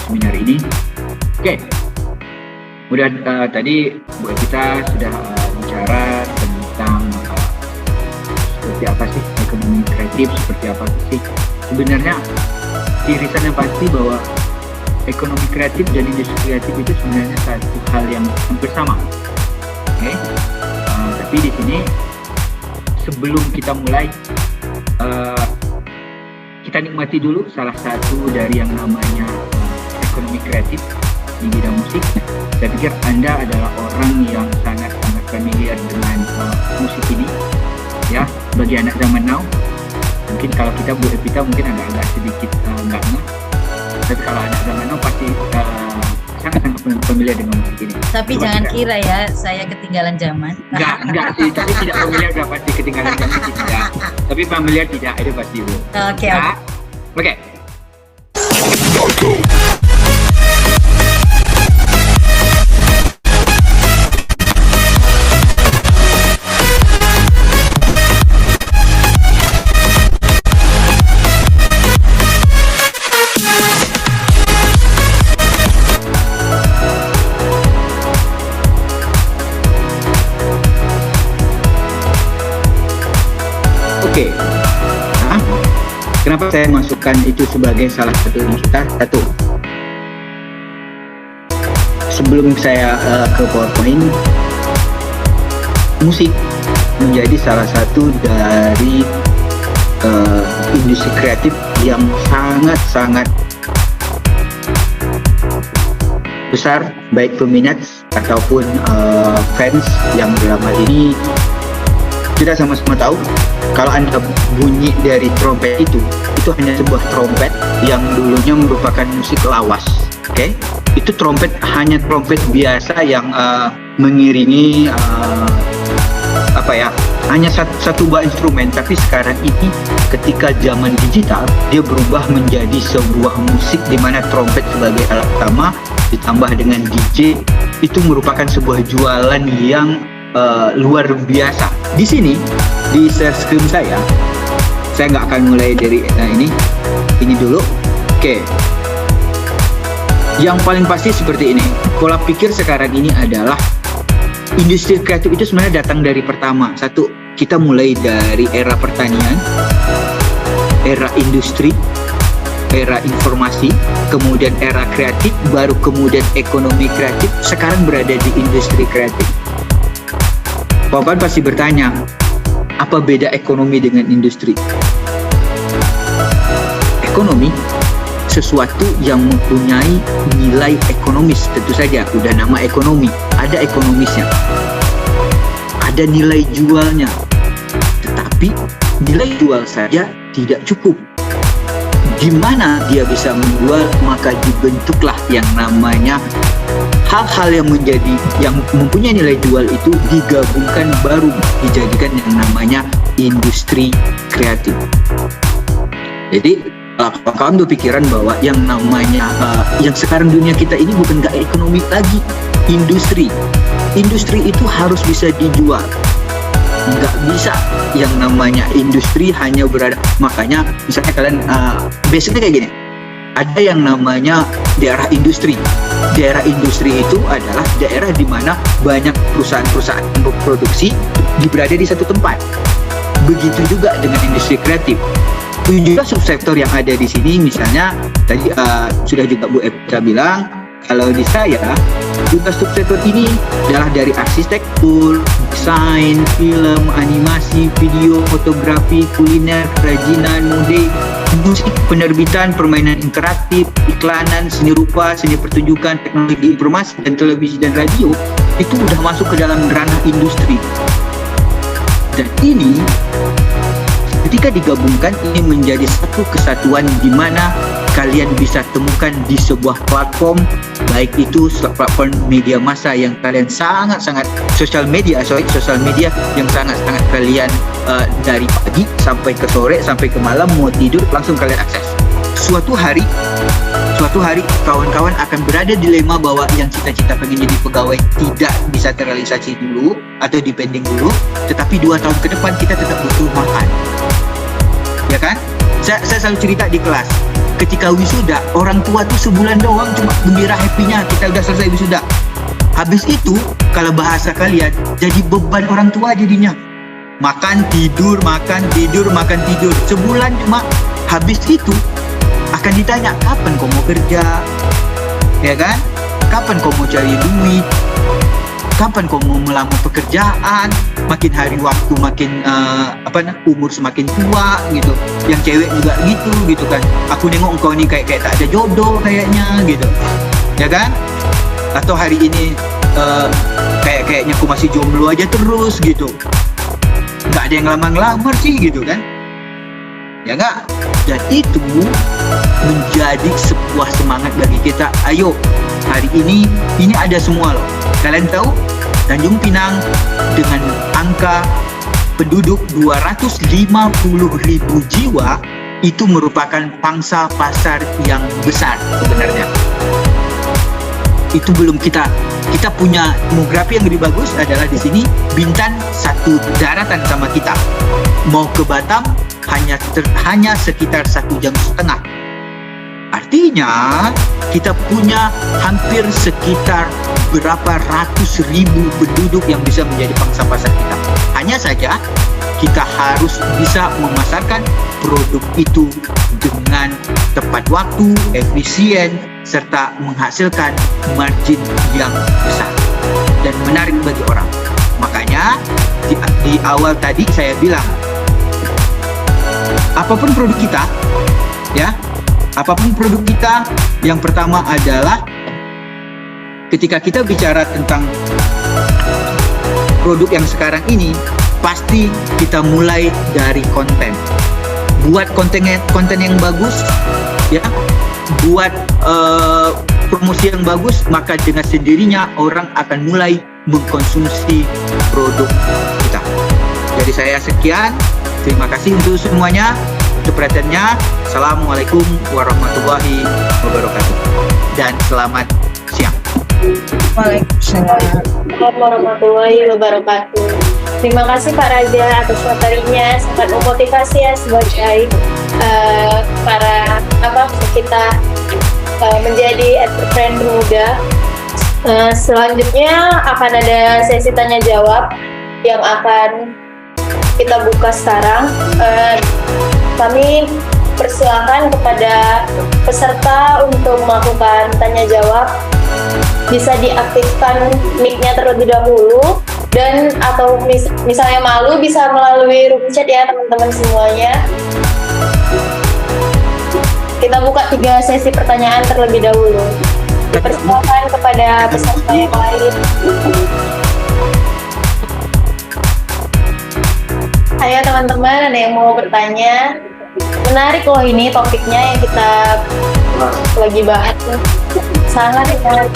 seminar ini. Oke. Kemudian tadi Bu Evita sudah bicara tentang seperti apa sih ekonomi kreatif, seperti apa sih sebenarnya irisan yang pasti bahwa ekonomi kreatif dan industri kreatif itu sebenarnya satu hal yang hampir sama. Oke. Tapi di sini sebelum kita mulai kita nikmati dulu salah satu dari yang namanya ekonomi kreatif di bidang musik. Saya pikir Anda adalah orang yang sangat-sangat familiar dengan musik ini, ya. Bagi anak zaman now, mungkin kalau kita Bu Evita mungkin agak-agak sedikit nggak ngeh, tapi kalau anak zaman now pasti sangat-sangat familiar dengan musik ini. Tapi coba jangan kira ya saya ketinggalan zaman. Enggak sih, tapi tidak familiar udah pasti ketinggalan zaman tidak. Tapi familiar tidak, itu pasti Bu. Oke. Oke. Oke. Nah, kenapa saya masukkan itu sebagai salah satu kita? Satu, sebelum saya ke PowerPoint, musik menjadi salah satu dari industri kreatif yang sangat-sangat besar, baik peminat ataupun fans yang dalam hal ini kita sama-sama tahu kalau Anda bunyi dari trompet itu hanya sebuah trompet yang dulunya merupakan musik lawas. Oke, itu trompet hanya trompet biasa yang mengiringi hanya satu buah instrumen. Tapi sekarang ini ketika zaman digital, dia berubah menjadi sebuah musik di mana trompet sebagai alat utama ditambah dengan DJ itu merupakan sebuah jualan yang luar biasa. Di sini di share screen saya nggak akan mulai dari ini dulu. Oke. Yang paling pasti seperti ini. Pola pikir sekarang ini adalah industri kreatif itu sebenarnya datang dari pertama. Satu, kita mulai dari era pertanian, era industri, era informasi, kemudian era kreatif, baru kemudian ekonomi kreatif, sekarang berada di industri kreatif. Kawan pasti bertanya, apa beda ekonomi dengan industri? Ekonomi sesuatu yang mempunyai nilai ekonomis, tentu saja udah nama ekonomi, ada ekonomisnya, ada nilai jualnya, tetapi nilai jual saja tidak cukup. Gimana dia bisa menjual? Maka dibentuklah yang namanya hal-hal yang mempunyai nilai jual itu digabungkan, baru dijadikan yang namanya industri kreatif. Jadi kawan berpikiran bahwa yang namanya yang sekarang dunia kita ini bukan nggak ekonomi lagi, industri itu harus bisa dijual. Nggak bisa yang namanya industri hanya berada, makanya misalnya kalian basicnya kayak gini, ada yang namanya daerah industri itu adalah daerah di mana banyak perusahaan-perusahaan berproduksi berada di satu tempat. Begitu juga dengan industri kreatif. Juga subsektor yang ada di sini, misalnya tadi sudah juga Bu Epta bilang, kalau di saya juga subsektor ini adalah dari arsitektur, desain, film, animasi, video, fotografi, kuliner, kerajinan, mode, musik, penerbitan, permainan interaktif, iklanan, seni rupa, seni pertunjukan, teknologi informasi, dan televisi dan radio itu udah masuk ke dalam ranah industri. Dan ini ketika digabungkan ini menjadi satu kesatuan di mana kalian bisa temukan di sebuah platform, baik itu platform media massa yang kalian sangat-sangat sosial media yang sangat-sangat kalian dari pagi sampai ke sore sampai ke malam mau tidur langsung kalian akses. Suatu hari kawan-kawan akan berada dilema bahwa yang cita-cita pengen jadi pegawai tidak bisa terrealisasi dulu atau dipending dulu, tetapi 2 tahun ke depan kita tetap butuh makan. Ya kan? Saya selalu cerita di kelas, ketika wisuda, orang tua tuh sebulan doang cuma gembira happy-nya kita udah selesai wisuda. Habis itu, kalau bahasa kalian, jadi beban orang tua jadinya. Makan, tidur. Sebulan cuma habis itu akan ditanya, kapan kau mau kerja? Ya kan? Kapan kau mau cari duit? Kapan kau mau melamar pekerjaan? Makin hari waktu makin umur semakin tua gitu. Yang cewek juga gitu kan. Aku nengok engkau nih kayak tak ada jodoh kayaknya gitu. Ya kan? Atau hari ini kayaknya aku masih jomblo aja terus gitu. Nggak ada yang ngelamar sih gitu kan. Ya nggak? Dan itu menjadi sebuah semangat bagi kita. Ayo, hari ini ada semua loh. Kalian tahu Tanjung Pinang dengan angka penduduk 250.000 jiwa itu merupakan pangsa pasar yang besar sebenarnya. Itu belum kita punya demografi yang lebih bagus adalah di sini Bintan satu daratan sama kita. Mau ke Batam hanya sekitar 1,5 jam. Artinya kita punya hampir sekitar berapa ratus ribu penduduk yang bisa menjadi pangsa pasar kita. Hanya saja kita harus bisa memasarkan produk itu dengan tepat waktu, efisien, serta menghasilkan margin yang besar dan menarik bagi orang. Makanya di awal tadi saya bilang, apapun produk kita, Ya, apapun produk kita, yang pertama adalah ketika kita bicara tentang produk yang sekarang ini, pasti kita mulai dari konten. Buat konten yang bagus, ya, buat promosi yang bagus, maka dengan sendirinya orang akan mulai mengkonsumsi produk kita. Dari saya sekian, terima kasih untuk semuanya, untuk perhatiannya. Assalamualaikum warahmatullahi wabarakatuh, dan selamat siang. Waalaikumsalam warahmatullahi wabarakatuh. Terima kasih Pak Raja atas materinya, sangat memotivasi ya sebagai para kita menjadi entrepreneur muda. Selanjutnya akan ada sesi tanya jawab yang akan kita buka sekarang. Kami persilakan kepada peserta untuk melakukan tanya jawab. Bisa diaktifkan mic-nya terlebih dahulu, dan atau misalnya malu bisa melalui room chat ya teman-teman semuanya. Kita buka 3 sesi pertanyaan terlebih dahulu. Dipersilakan kepada peserta yang lain. Ayo teman-teman, ada yang mau bertanya? Menarik loh ini topiknya yang kita lagi bahas nih. Sangat menarik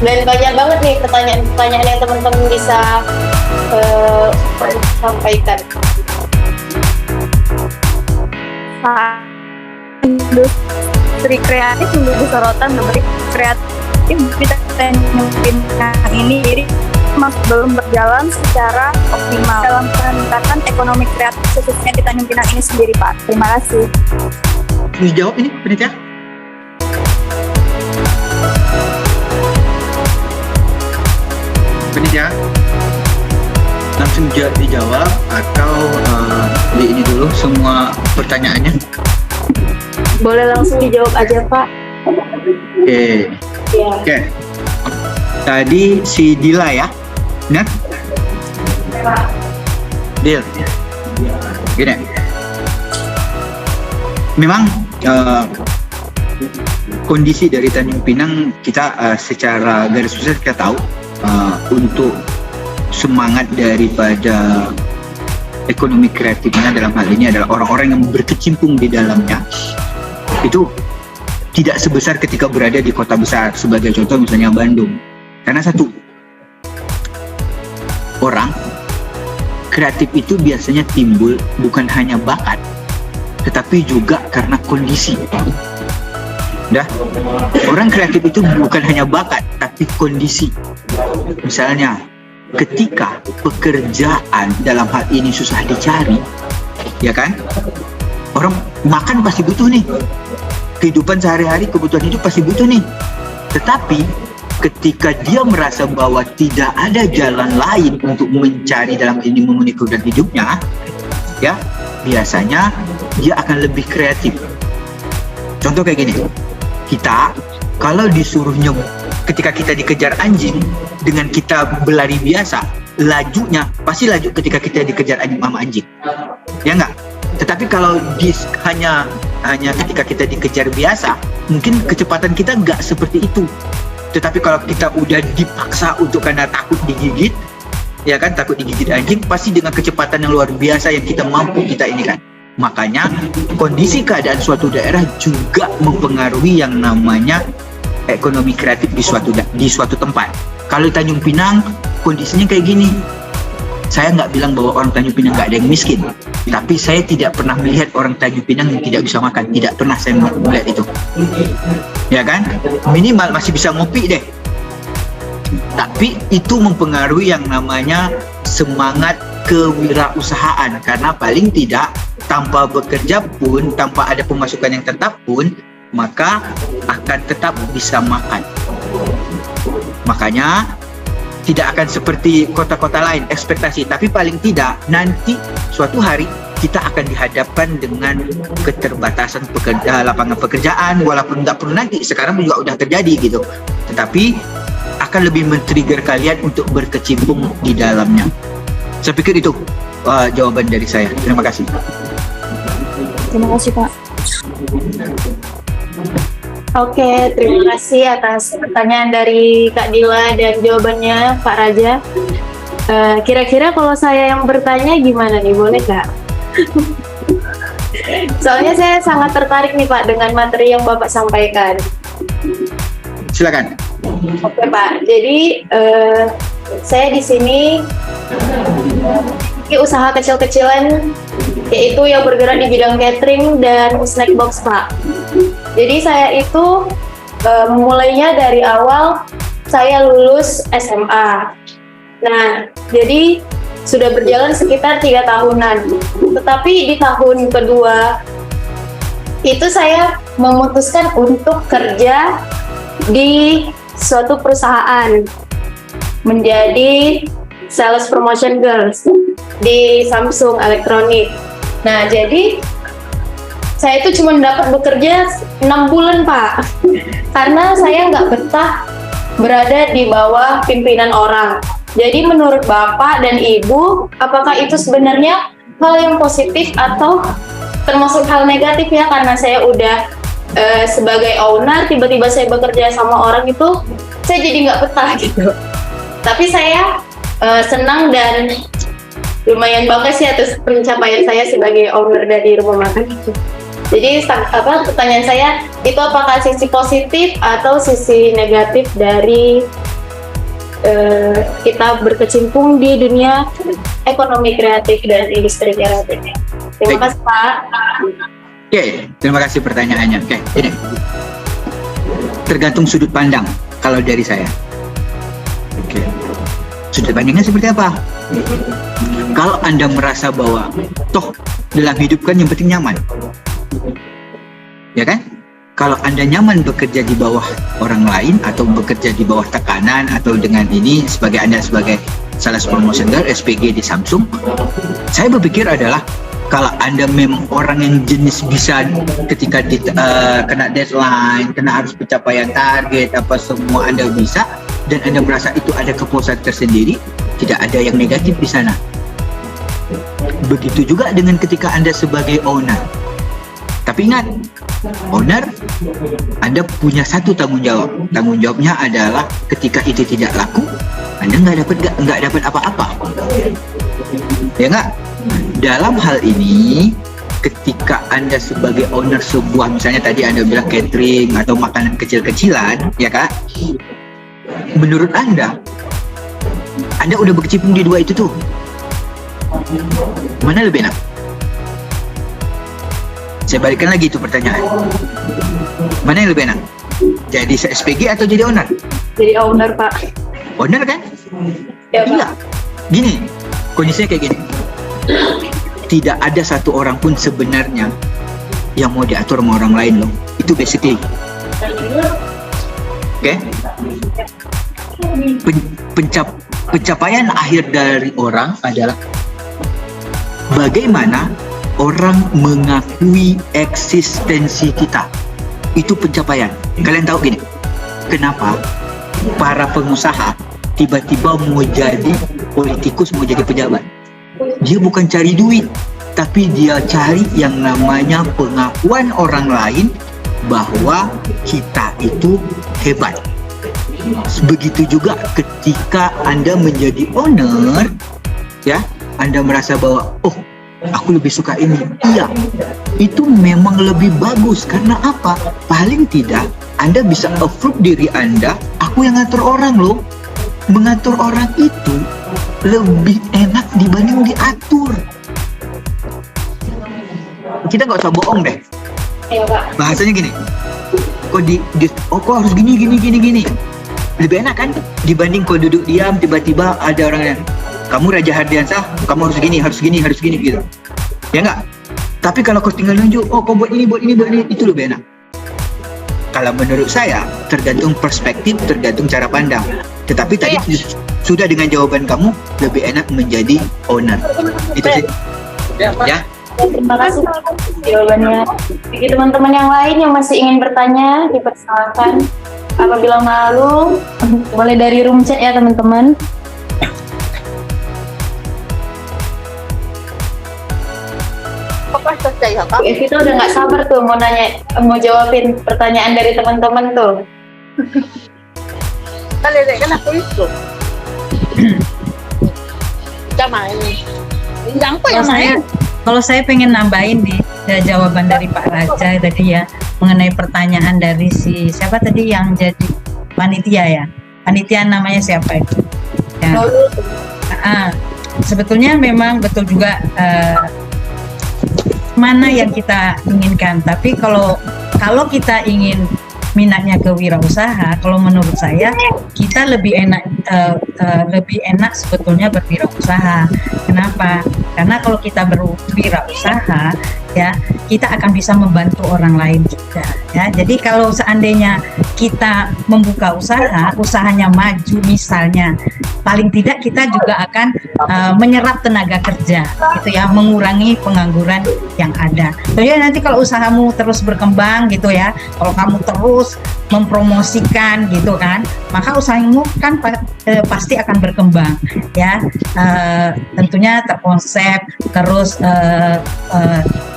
dan banyak banget nih pertanyaan-pertanyaan yang teman-teman bisa sampaikan. Industri kreatif menjadi sorotan berbagai kreatif di Tanjung Pinang ini masih belum berjalan secara optimal dalam peningkatan ekonomi kreatif khususnya di Tanjung Pinang ini sendiri, Pak. Terima kasih. Dijawab ini, Penitia. Penitia, langsung dijawab atau di ini dulu semua pertanyaannya? Boleh langsung dijawab aja, Pak. Oke. Ya. Oke. Tadi si Dila ya, nah? Dil, gini. Memang kondisi dari Tanjung Pinang kita secara garis besar kita tahu untuk semangat daripada ekonomi kreatifnya dalam hal ini adalah orang-orang yang berkecimpung di dalamnya itu tidak sebesar ketika berada di kota besar, sebagai contoh misalnya Bandung. Karena satu, orang kreatif itu biasanya timbul bukan hanya bakat, tetapi juga karena kondisi. Orang kreatif itu bukan hanya bakat, tapi kondisi. Misalnya, ketika pekerjaan dalam hal ini susah dicari, ya kan? Orang makan pasti butuh nih. Kehidupan sehari-hari, kebutuhan hidup pasti butuh nih. Tetapi ketika dia merasa bahwa tidak ada jalan lain untuk mencari dalam ini memenuhi kebutuhan hidupnya, ya biasanya dia akan lebih kreatif. Contoh kayak gini, kita kalau disuruhnya ketika kita dikejar anjing dengan kita berlari biasa, lajunya pasti laju ketika kita dikejar anjing sama anjing, ya enggak? Tetapi kalau hanya ketika kita dikejar biasa, mungkin kecepatan kita nggak seperti itu. Tetapi kalau kita udah dipaksa untuk karena takut digigit, ya kan, takut digigit anjing, pasti dengan kecepatan yang luar biasa yang kita mampu kita ini kan. Makanya kondisi keadaan suatu daerah juga mempengaruhi yang namanya ekonomi kreatif di suatu tempat. Kalau di Tanjung Pinang kondisinya kayak gini. Saya nggak bilang bahwa orang Tanjung Pinang nggak ada yang miskin, tapi saya tidak pernah melihat orang Tanjung Pinang yang tidak bisa makan. Tidak pernah saya melihat itu, ya kan? Minimal masih bisa ngopi deh. Tapi itu mempengaruhi yang namanya semangat kewirausahaan, karena paling tidak tanpa bekerja pun, tanpa ada pemasukan yang tetap pun, maka akan tetap bisa makan. Makanya tidak akan seperti kota-kota lain ekspektasi, tapi paling tidak nanti suatu hari kita akan dihadapkan dengan keterbatasan lapangan pekerjaan, walaupun nggak perlu nanti, sekarang juga udah terjadi gitu, tetapi akan lebih men-trigger kalian untuk berkecimpung di dalamnya. Saya pikir itu jawaban dari saya. Terima kasih. Terima kasih, Pak. Oke, terima kasih atas pertanyaan dari Kak Dila dan jawabannya Pak Raja. Kira-kira kalau saya yang bertanya gimana nih, boleh nggak? Soalnya saya sangat tertarik nih Pak dengan materi yang Bapak sampaikan. Silakan. Oke Pak, jadi saya di sini usaha kecil-kecilan yaitu yang bergerak di bidang catering dan snack box Pak. Jadi saya itu memulainya dari awal saya lulus SMA. Nah, jadi sudah berjalan sekitar 3 tahunan. Tetapi di tahun kedua itu saya memutuskan untuk kerja di suatu perusahaan menjadi sales promotion girls di Samsung Elektronik. Nah, jadi saya itu cuma dapat bekerja 6 bulan Pak, karena saya nggak betah berada di bawah pimpinan orang. Jadi menurut Bapak dan Ibu, apakah itu sebenarnya hal yang positif atau termasuk hal negatif ya? Karena saya udah sebagai owner, tiba-tiba saya bekerja sama orang itu, saya jadi nggak betah gitu. Tapi saya senang dan lumayan bangga sih atas pencapaian saya sebagai owner dari rumah makan itu. Jadi pertanyaan saya itu apakah sisi positif atau sisi negatif dari kita berkecimpung di dunia ekonomi kreatif dan industri kreatif. Terima kasih Pak. Oke, terima kasih pertanyaannya. Oke, ini tergantung sudut pandang kalau dari saya. Oke, sudut pandangnya seperti apa? Kalau Anda merasa bahwa toh dalam hidup kan yang penting nyaman, ya kan? Kalau Anda nyaman bekerja di bawah orang lain atau bekerja di bawah tekanan atau dengan ini sebagai Anda sebagai sales promotion girl SPG di Samsung, saya berpikir adalah kalau Anda memang orang yang jenis bisa ketika kena deadline, kena harus pencapaian target, apa semua Anda bisa dan Anda merasa itu ada kepuasan tersendiri, tidak ada yang negatif di sana. Begitu juga dengan ketika Anda sebagai owner. Tapi ingat, owner, Anda punya satu tanggung jawab. Tanggung jawabnya adalah ketika itu tidak laku, Anda nggak dapat apa-apa. Ya nggak? Dalam hal ini, ketika Anda sebagai owner sebuah, misalnya tadi Anda bilang catering atau makanan kecil-kecilan, ya Kak? Menurut Anda udah berkecimpung di dua itu tuh. Mana lebih enak? Saya balikkan lagi itu pertanyaan. Mana yang lebih enak? Jadi SPG atau jadi owner? Jadi owner Pak. Owner kan? Ya, Pak. Iya. Gini, kondisinya kayak gini. Tidak ada satu orang pun sebenarnya yang mau diatur sama orang lain loh. Itu basically. Oke? Pencapaian akhir dari orang adalah bagaimana orang mengakui eksistensi kita. Itu pencapaian. Kalian tahu gini, kenapa para pengusaha tiba-tiba mau jadi politikus, mau jadi pejabat? Dia bukan cari duit, tapi dia cari yang namanya pengakuan orang lain bahwa kita itu hebat. Begitu juga ketika Anda menjadi owner, ya, Anda merasa bahwa, oh, aku lebih suka ini. Iya, itu memang lebih bagus. Karena apa? Paling tidak Anda bisa approve diri Anda, aku yang ngatur orang loh. Mengatur orang itu lebih enak dibanding diatur. Kita nggak usah bohong deh. Iya Pak. Bahasanya gini, kok harus gini. Lebih enak kan dibanding kau duduk diam, tiba-tiba ada orang yang, kamu Raja Hardiansah, kamu harus gini gitu. Ya enggak? Tapi kalau kau tinggal nunjuk, oh kau buat ini, itu lebih enak. Kalau menurut saya, tergantung perspektif, tergantung cara pandang. Tetapi tadi sudah dengan jawaban kamu, lebih enak menjadi owner. Itu sih. Ya. Terima kasih jawabannya. Bagi teman-teman yang lain yang masih ingin bertanya, dipersilakan. Apabila malu, boleh dari room chat ya teman-teman. Bu Evi tuh udah nggak sabar tuh mau jawabin pertanyaan dari teman-teman tuh. Kan aku itu. Kita main. Kalau saya pengen nambahin nih jawaban dari Pak Raja tadi ya, mengenai pertanyaan dari siapa tadi yang jadi panitia ya, panitia namanya siapa itu? Ya. Sebetulnya memang betul juga mana yang kita inginkan, tapi kalau kita ingin minatnya ke wirausaha, kalau menurut saya kita lebih enak sebetulnya berwirausaha. Kenapa? Karena kalau kita berwirausaha ya, kita akan bisa membantu orang lain juga ya. Jadi kalau seandainya kita membuka usaha, usahanya maju misalnya, paling tidak kita juga akan menyerap tenaga kerja gitu ya, mengurangi pengangguran yang ada. Jadi nanti kalau usahamu terus berkembang gitu ya, kalau kamu terus mempromosikan gitu kan, maka usahamu kan pasti akan berkembang ya. Tentunya terkonsep, terus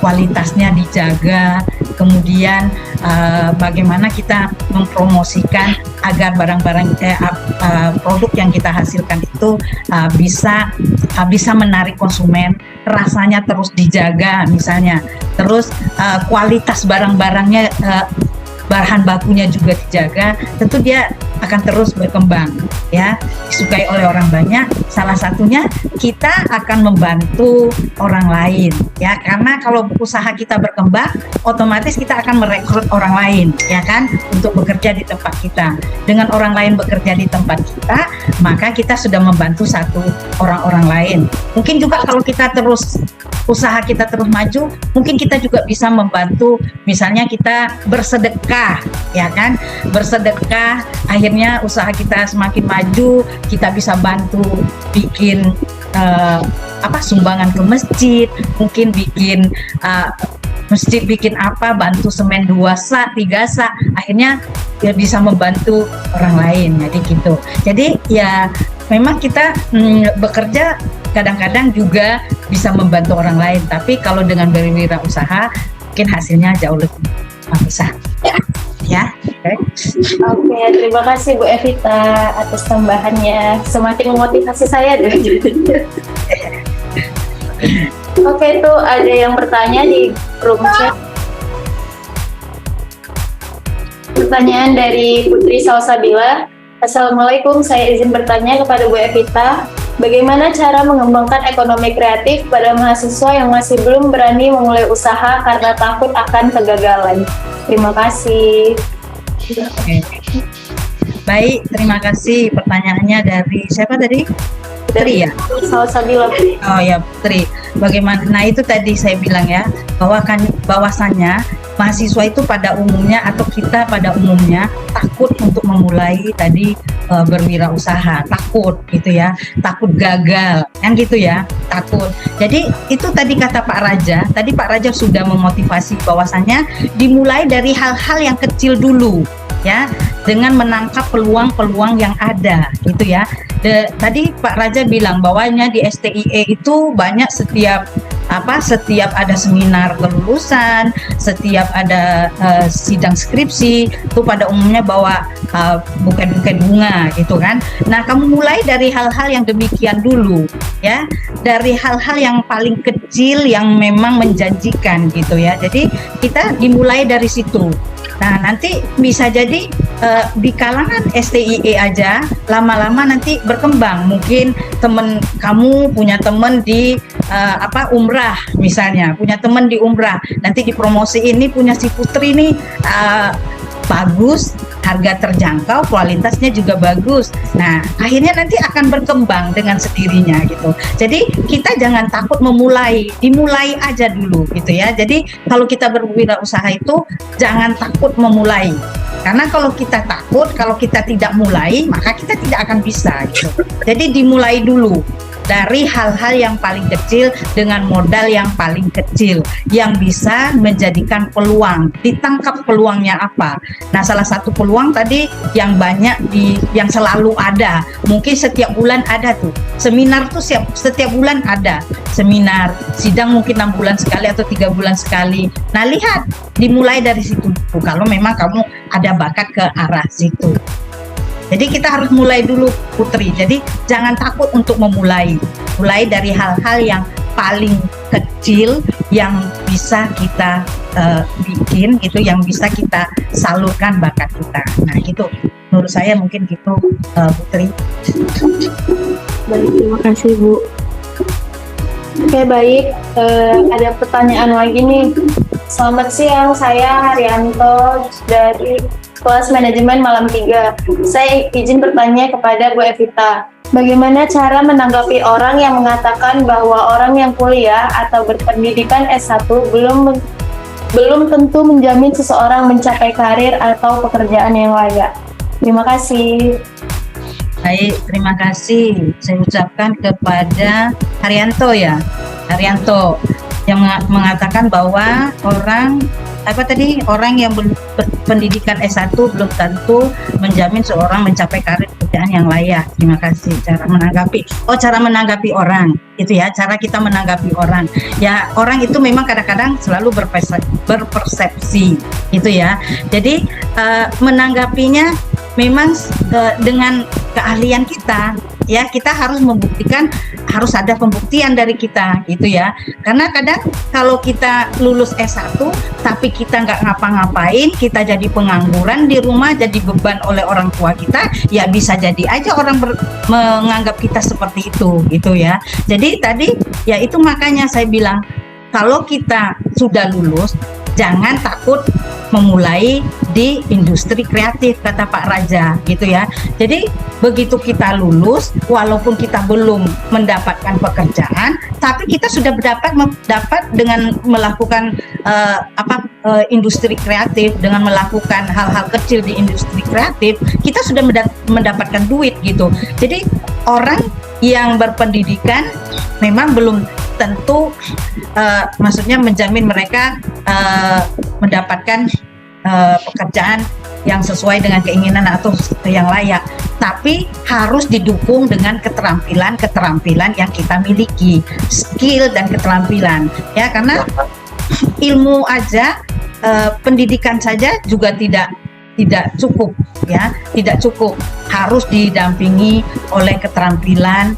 kualitasnya dijaga, kemudian bagaimana kita mempromosikan agar barang-barang produk yang kita hasilkan itu bisa menarik konsumen, rasanya terus dijaga misalnya, terus kualitas barang-barangnya, bahan bakunya juga dijaga, tentu dia akan terus berkembang ya, disukai oleh orang banyak. Salah satunya kita akan membantu orang lain ya, karena kalau usaha kita berkembang otomatis kita akan merekrut orang lain ya kan, untuk bekerja di tempat kita. Dengan orang lain bekerja di tempat kita, maka kita sudah membantu satu orang-orang lain. Mungkin juga kalau kita terus usaha kita terus maju, mungkin kita juga bisa membantu, misalnya kita bersedekah ya kan, bersedekah, akhirnya usaha kita semakin maju, kita bisa bantu bikin sumbangan ke masjid, mungkin bikin masjid bikin bantu semen 2 sak, 3 sak, akhirnya dia bisa membantu orang lain, jadi gitu. Jadi ya memang kita bekerja kadang-kadang juga bisa membantu orang lain, tapi kalau dengan berwirausaha mungkin hasilnya jauh lebih besar ya. Oke, terima kasih Bu Evita atas tambahannya, semakin memotivasi saya deh. Oke, itu ada yang bertanya di grup chat. Pertanyaan dari Putri Salsabila. Assalamualaikum, saya izin bertanya kepada Bu Evita, bagaimana cara mengembangkan ekonomi kreatif pada mahasiswa yang masih belum berani memulai usaha karena takut akan kegagalan? Terima kasih. Baik, terima kasih. Pertanyaannya dari siapa tadi? Putri ya? Salsabila. Oh ya, Putri. Bagaimana? Nah itu tadi saya bilang ya, bahwasannya mahasiswa itu pada umumnya atau kita pada umumnya takut untuk memulai tadi berwirausaha, takut gitu ya, takut gagal kan gitu ya, takut. Jadi itu tadi kata Pak Raja, tadi Pak Raja sudah memotivasi bahwasannya dimulai dari hal-hal yang kecil dulu ya, dengan menangkap peluang-peluang yang ada gitu ya. Tadi Pak Raja bilang bahwanya di STIE itu banyak setiap ada seminar kelulusan, setiap ada sidang skripsi, itu pada umumnya bawa buket-buket bunga gitu kan. Nah, kamu mulai dari hal-hal yang demikian dulu ya, dari hal-hal yang paling kecil yang memang menjanjikan gitu ya. Jadi kita dimulai dari situ. Nah, nanti bisa jadi di kalangan STIE aja lama-lama nanti berkembang. Mungkin temen kamu punya temen di umrah misalnya, punya temen di umrah, nanti dipromosi ini punya si Putri nih bagus, harga terjangkau, kualitasnya juga bagus. Nah, akhirnya nanti akan berkembang dengan sendirinya gitu. Jadi kita jangan takut memulai, dimulai aja dulu gitu ya. Jadi kalau kita berwirausaha itu jangan takut memulai. Karena kalau kita takut, kalau kita tidak mulai, maka kita tidak akan bisa gitu. Jadi dimulai dulu. dari hal-hal yang paling kecil dengan modal yang paling kecil yang bisa menjadikan peluang. Ditangkap peluangnya apa? Nah, salah satu peluang tadi yang banyak yang selalu ada. Mungkin setiap bulan ada tuh. Seminar tuh setiap bulan ada. Seminar, sidang mungkin 6 bulan sekali atau 3 bulan sekali. Nah, lihat, dimulai dari situ. Kalau memang kamu ada bakat ke arah situ. Jadi kita harus mulai dulu, Putri. Jadi jangan takut untuk memulai. Mulai dari hal-hal yang paling kecil yang bisa kita bikin, gitu, yang bisa kita salurkan bakat kita. Nah, gitu. Menurut saya mungkin gitu, Putri. Baik, terima kasih Bu. Oke, baik. Ada pertanyaan lagi nih. Selamat siang, saya Haryanto dari kelas manajemen malam 3. Saya izin bertanya kepada Bu Evita. Bagaimana cara menanggapi orang yang mengatakan bahwa orang yang kuliah atau berpendidikan S1 belum tentu menjamin seseorang mencapai karir atau pekerjaan yang layak? Terima kasih. Baik, terima kasih. Saya ucapkan kepada Haryanto ya. Haryanto yang mengatakan bahwa orang yang berpendidikan S1 belum tentu menjamin seorang mencapai karir pekerjaan yang layak. Terima kasih. Cara menanggapi orang itu ya, cara kita menanggapi orang ya. Orang itu memang kadang-kadang selalu berpersepsi gitu ya. Jadi menanggapinya memang dengan keahlian kita ya. Kita harus membuktikan, harus ada pembuktian dari kita gitu ya. Karena kadang kalau kita lulus S1 tapi kita nggak ngapa-ngapain, kita jadi pengangguran di rumah, jadi beban oleh orang tua kita, ya bisa jadi aja orang menganggap kita seperti itu gitu ya. Jadi tadi ya itu makanya saya bilang, kalau kita sudah lulus jangan takut memulai di industri kreatif, kata Pak Raja gitu ya. Jadi begitu kita lulus, walaupun kita belum mendapatkan pekerjaan, tapi kita sudah dapat dengan melakukan industri kreatif, dengan melakukan hal-hal kecil di industri kreatif, kita sudah mendapatkan duit gitu. Jadi orang yang berpendidikan memang belum tentu maksudnya menjamin mereka mendapatkan pekerjaan yang sesuai dengan keinginan atau yang layak, tapi harus didukung dengan keterampilan yang kita miliki, skill dan keterampilan ya. Karena ilmu aja, pendidikan saja juga tidak cukup ya, tidak cukup, harus didampingi oleh keterampilan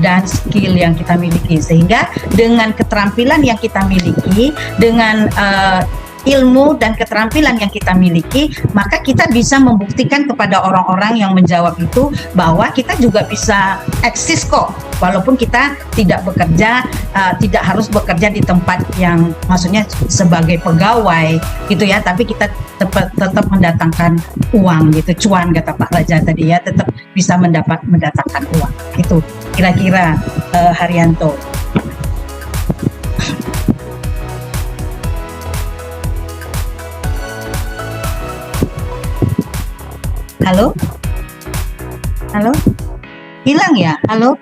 dan skill yang kita miliki. Sehingga dengan keterampilan yang kita miliki, dengan ilmu dan keterampilan yang kita miliki, maka kita bisa membuktikan kepada orang-orang yang menjawab itu bahwa kita juga bisa eksis kok, walaupun kita tidak bekerja, tidak harus bekerja di tempat yang maksudnya sebagai pegawai gitu ya, tapi kita tetap mendatangkan uang gitu, cuan kata Pak Raja tadi ya, tetap bisa mendatangkan uang gitu. Kira-kira Haryanto. Halo? Hilang ya? Halo?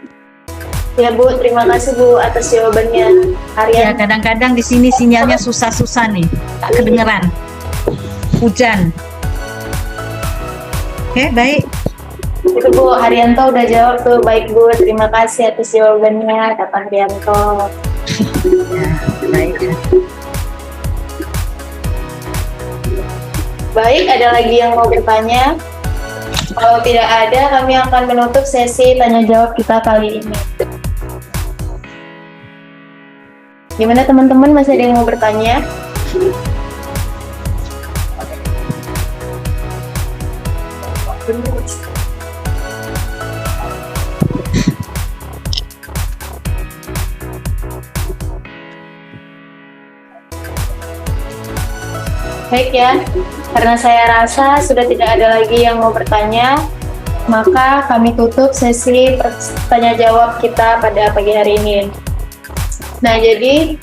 Ya Bu, terima kasih Bu atas jawabannya. Ya, kadang-kadang di sini sinyalnya susah-susah nih, tak kedengeran. Hujan. Oke, baik. Itu Bu, Haryanto udah jawab tuh. Baik Bu, terima kasih atas jawabannya, kata Haryanto. Ya, baik. Baik, ada lagi yang mau bertanya? Kalau tidak ada, kami akan menutup sesi tanya jawab kita kali ini. Gimana teman-teman, masih ada yang mau bertanya? Baik ya, karena saya rasa sudah tidak ada lagi yang mau bertanya, maka kami tutup sesi tanya jawab kita pada pagi hari ini. Nah, jadi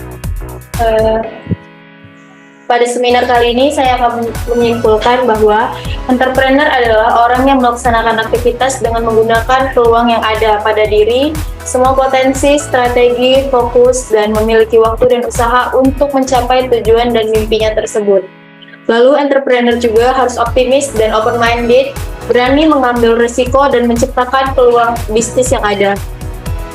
Pada seminar kali ini saya akan menyimpulkan bahwa entrepreneur adalah orang yang melaksanakan aktivitas dengan menggunakan peluang yang ada pada diri, semua potensi, strategi, fokus, dan memiliki waktu dan usaha untuk mencapai tujuan dan mimpinya tersebut. Lalu entrepreneur juga harus optimis dan open-minded, berani mengambil risiko dan menciptakan peluang bisnis yang ada.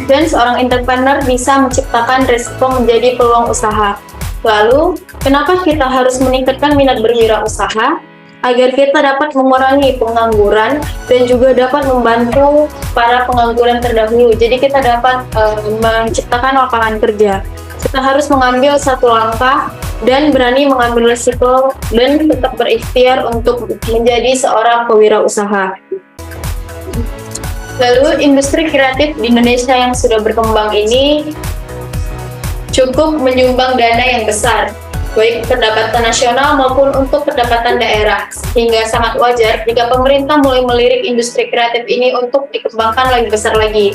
Dan seorang entrepreneur bisa menciptakan risiko menjadi peluang usaha. Lalu, kenapa kita harus meningkatkan minat berwirausaha? Agar kita dapat mengurangi pengangguran dan juga dapat membantu para pengangguran terdahulu. Jadi kita dapat menciptakan lapangan kerja. Kita harus mengambil satu langkah dan berani mengambil risiko dan tetap berikhtiar untuk menjadi seorang pewirausaha. Lalu, industri kreatif di Indonesia yang sudah berkembang ini cukup menyumbang dana yang besar, baik pendapatan nasional maupun untuk pendapatan daerah, hingga sangat wajar jika pemerintah mulai melirik industri kreatif ini untuk dikembangkan lebih besar lagi.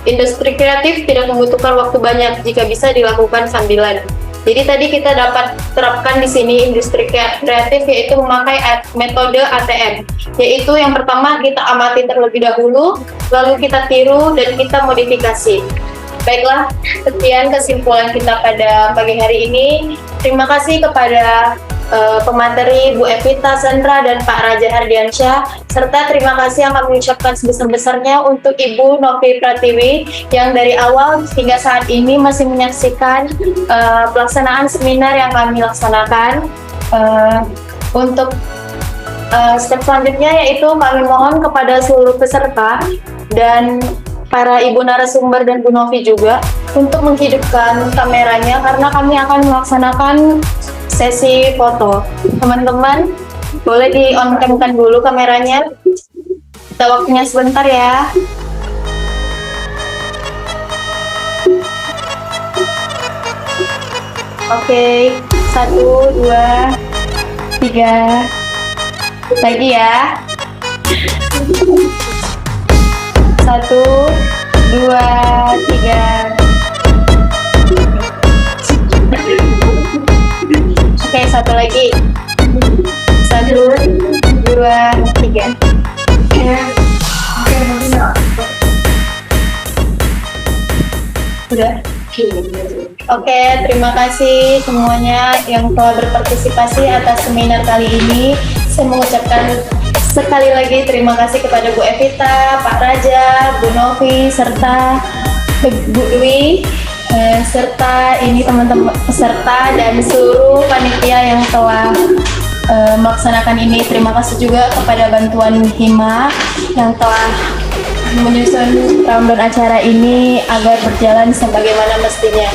Industri kreatif tidak membutuhkan waktu banyak jika bisa dilakukan sambilan. Jadi tadi kita dapat terapkan di sini industri kreatif, yaitu memakai metode ATM, yaitu yang pertama kita amati terlebih dahulu, lalu kita tiru dan kita modifikasi. Baiklah, sekian kesimpulan kita pada pagi hari ini. Terima kasih kepada pemateri Bu Evita Sandra dan Pak Raja Hardiansyah, serta terima kasih yang kami ucapkan sebesar-besarnya untuk Ibu Novi Pratiwi yang dari awal hingga saat ini masih menyaksikan pelaksanaan seminar yang kami laksanakan. Untuk step selanjutnya yaitu kami mohon kepada seluruh peserta dan para ibu narasumber dan Bu Novi juga untuk menghidupkan kameranya karena kami akan melaksanakan sesi foto. Teman-teman, boleh di-on-cam-kan dulu kameranya. Kita waktunya sebentar ya. Oke, 1, 2, 3. Lagi ya. 1, 2, 3. Oke, satu lagi. 1, 2, 3. Udah. Oke, terima kasih semuanya yang telah berpartisipasi atas seminar kali ini. Saya mengucapkan sekali lagi terima kasih kepada Bu Evita, Pak Raja, Bu Novi, serta Bu Dwi, serta ini teman-teman peserta dan seluruh panitia yang telah melaksanakan ini. Terima kasih juga kepada bantuan Hima yang telah menyusun rundown acara ini agar berjalan sebagaimana mestinya.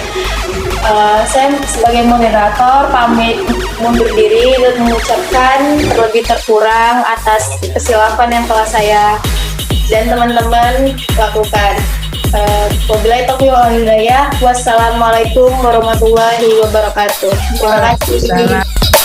Saya sebagai moderator pamit mundur diri dan mengucapkan terlebih terkurang atas kesilapan yang telah saya dan teman-teman lakukan. Wabillahi taufiq wal hidayah. Wassalamualaikum warahmatullahi wabarakatuh. Terima kasih.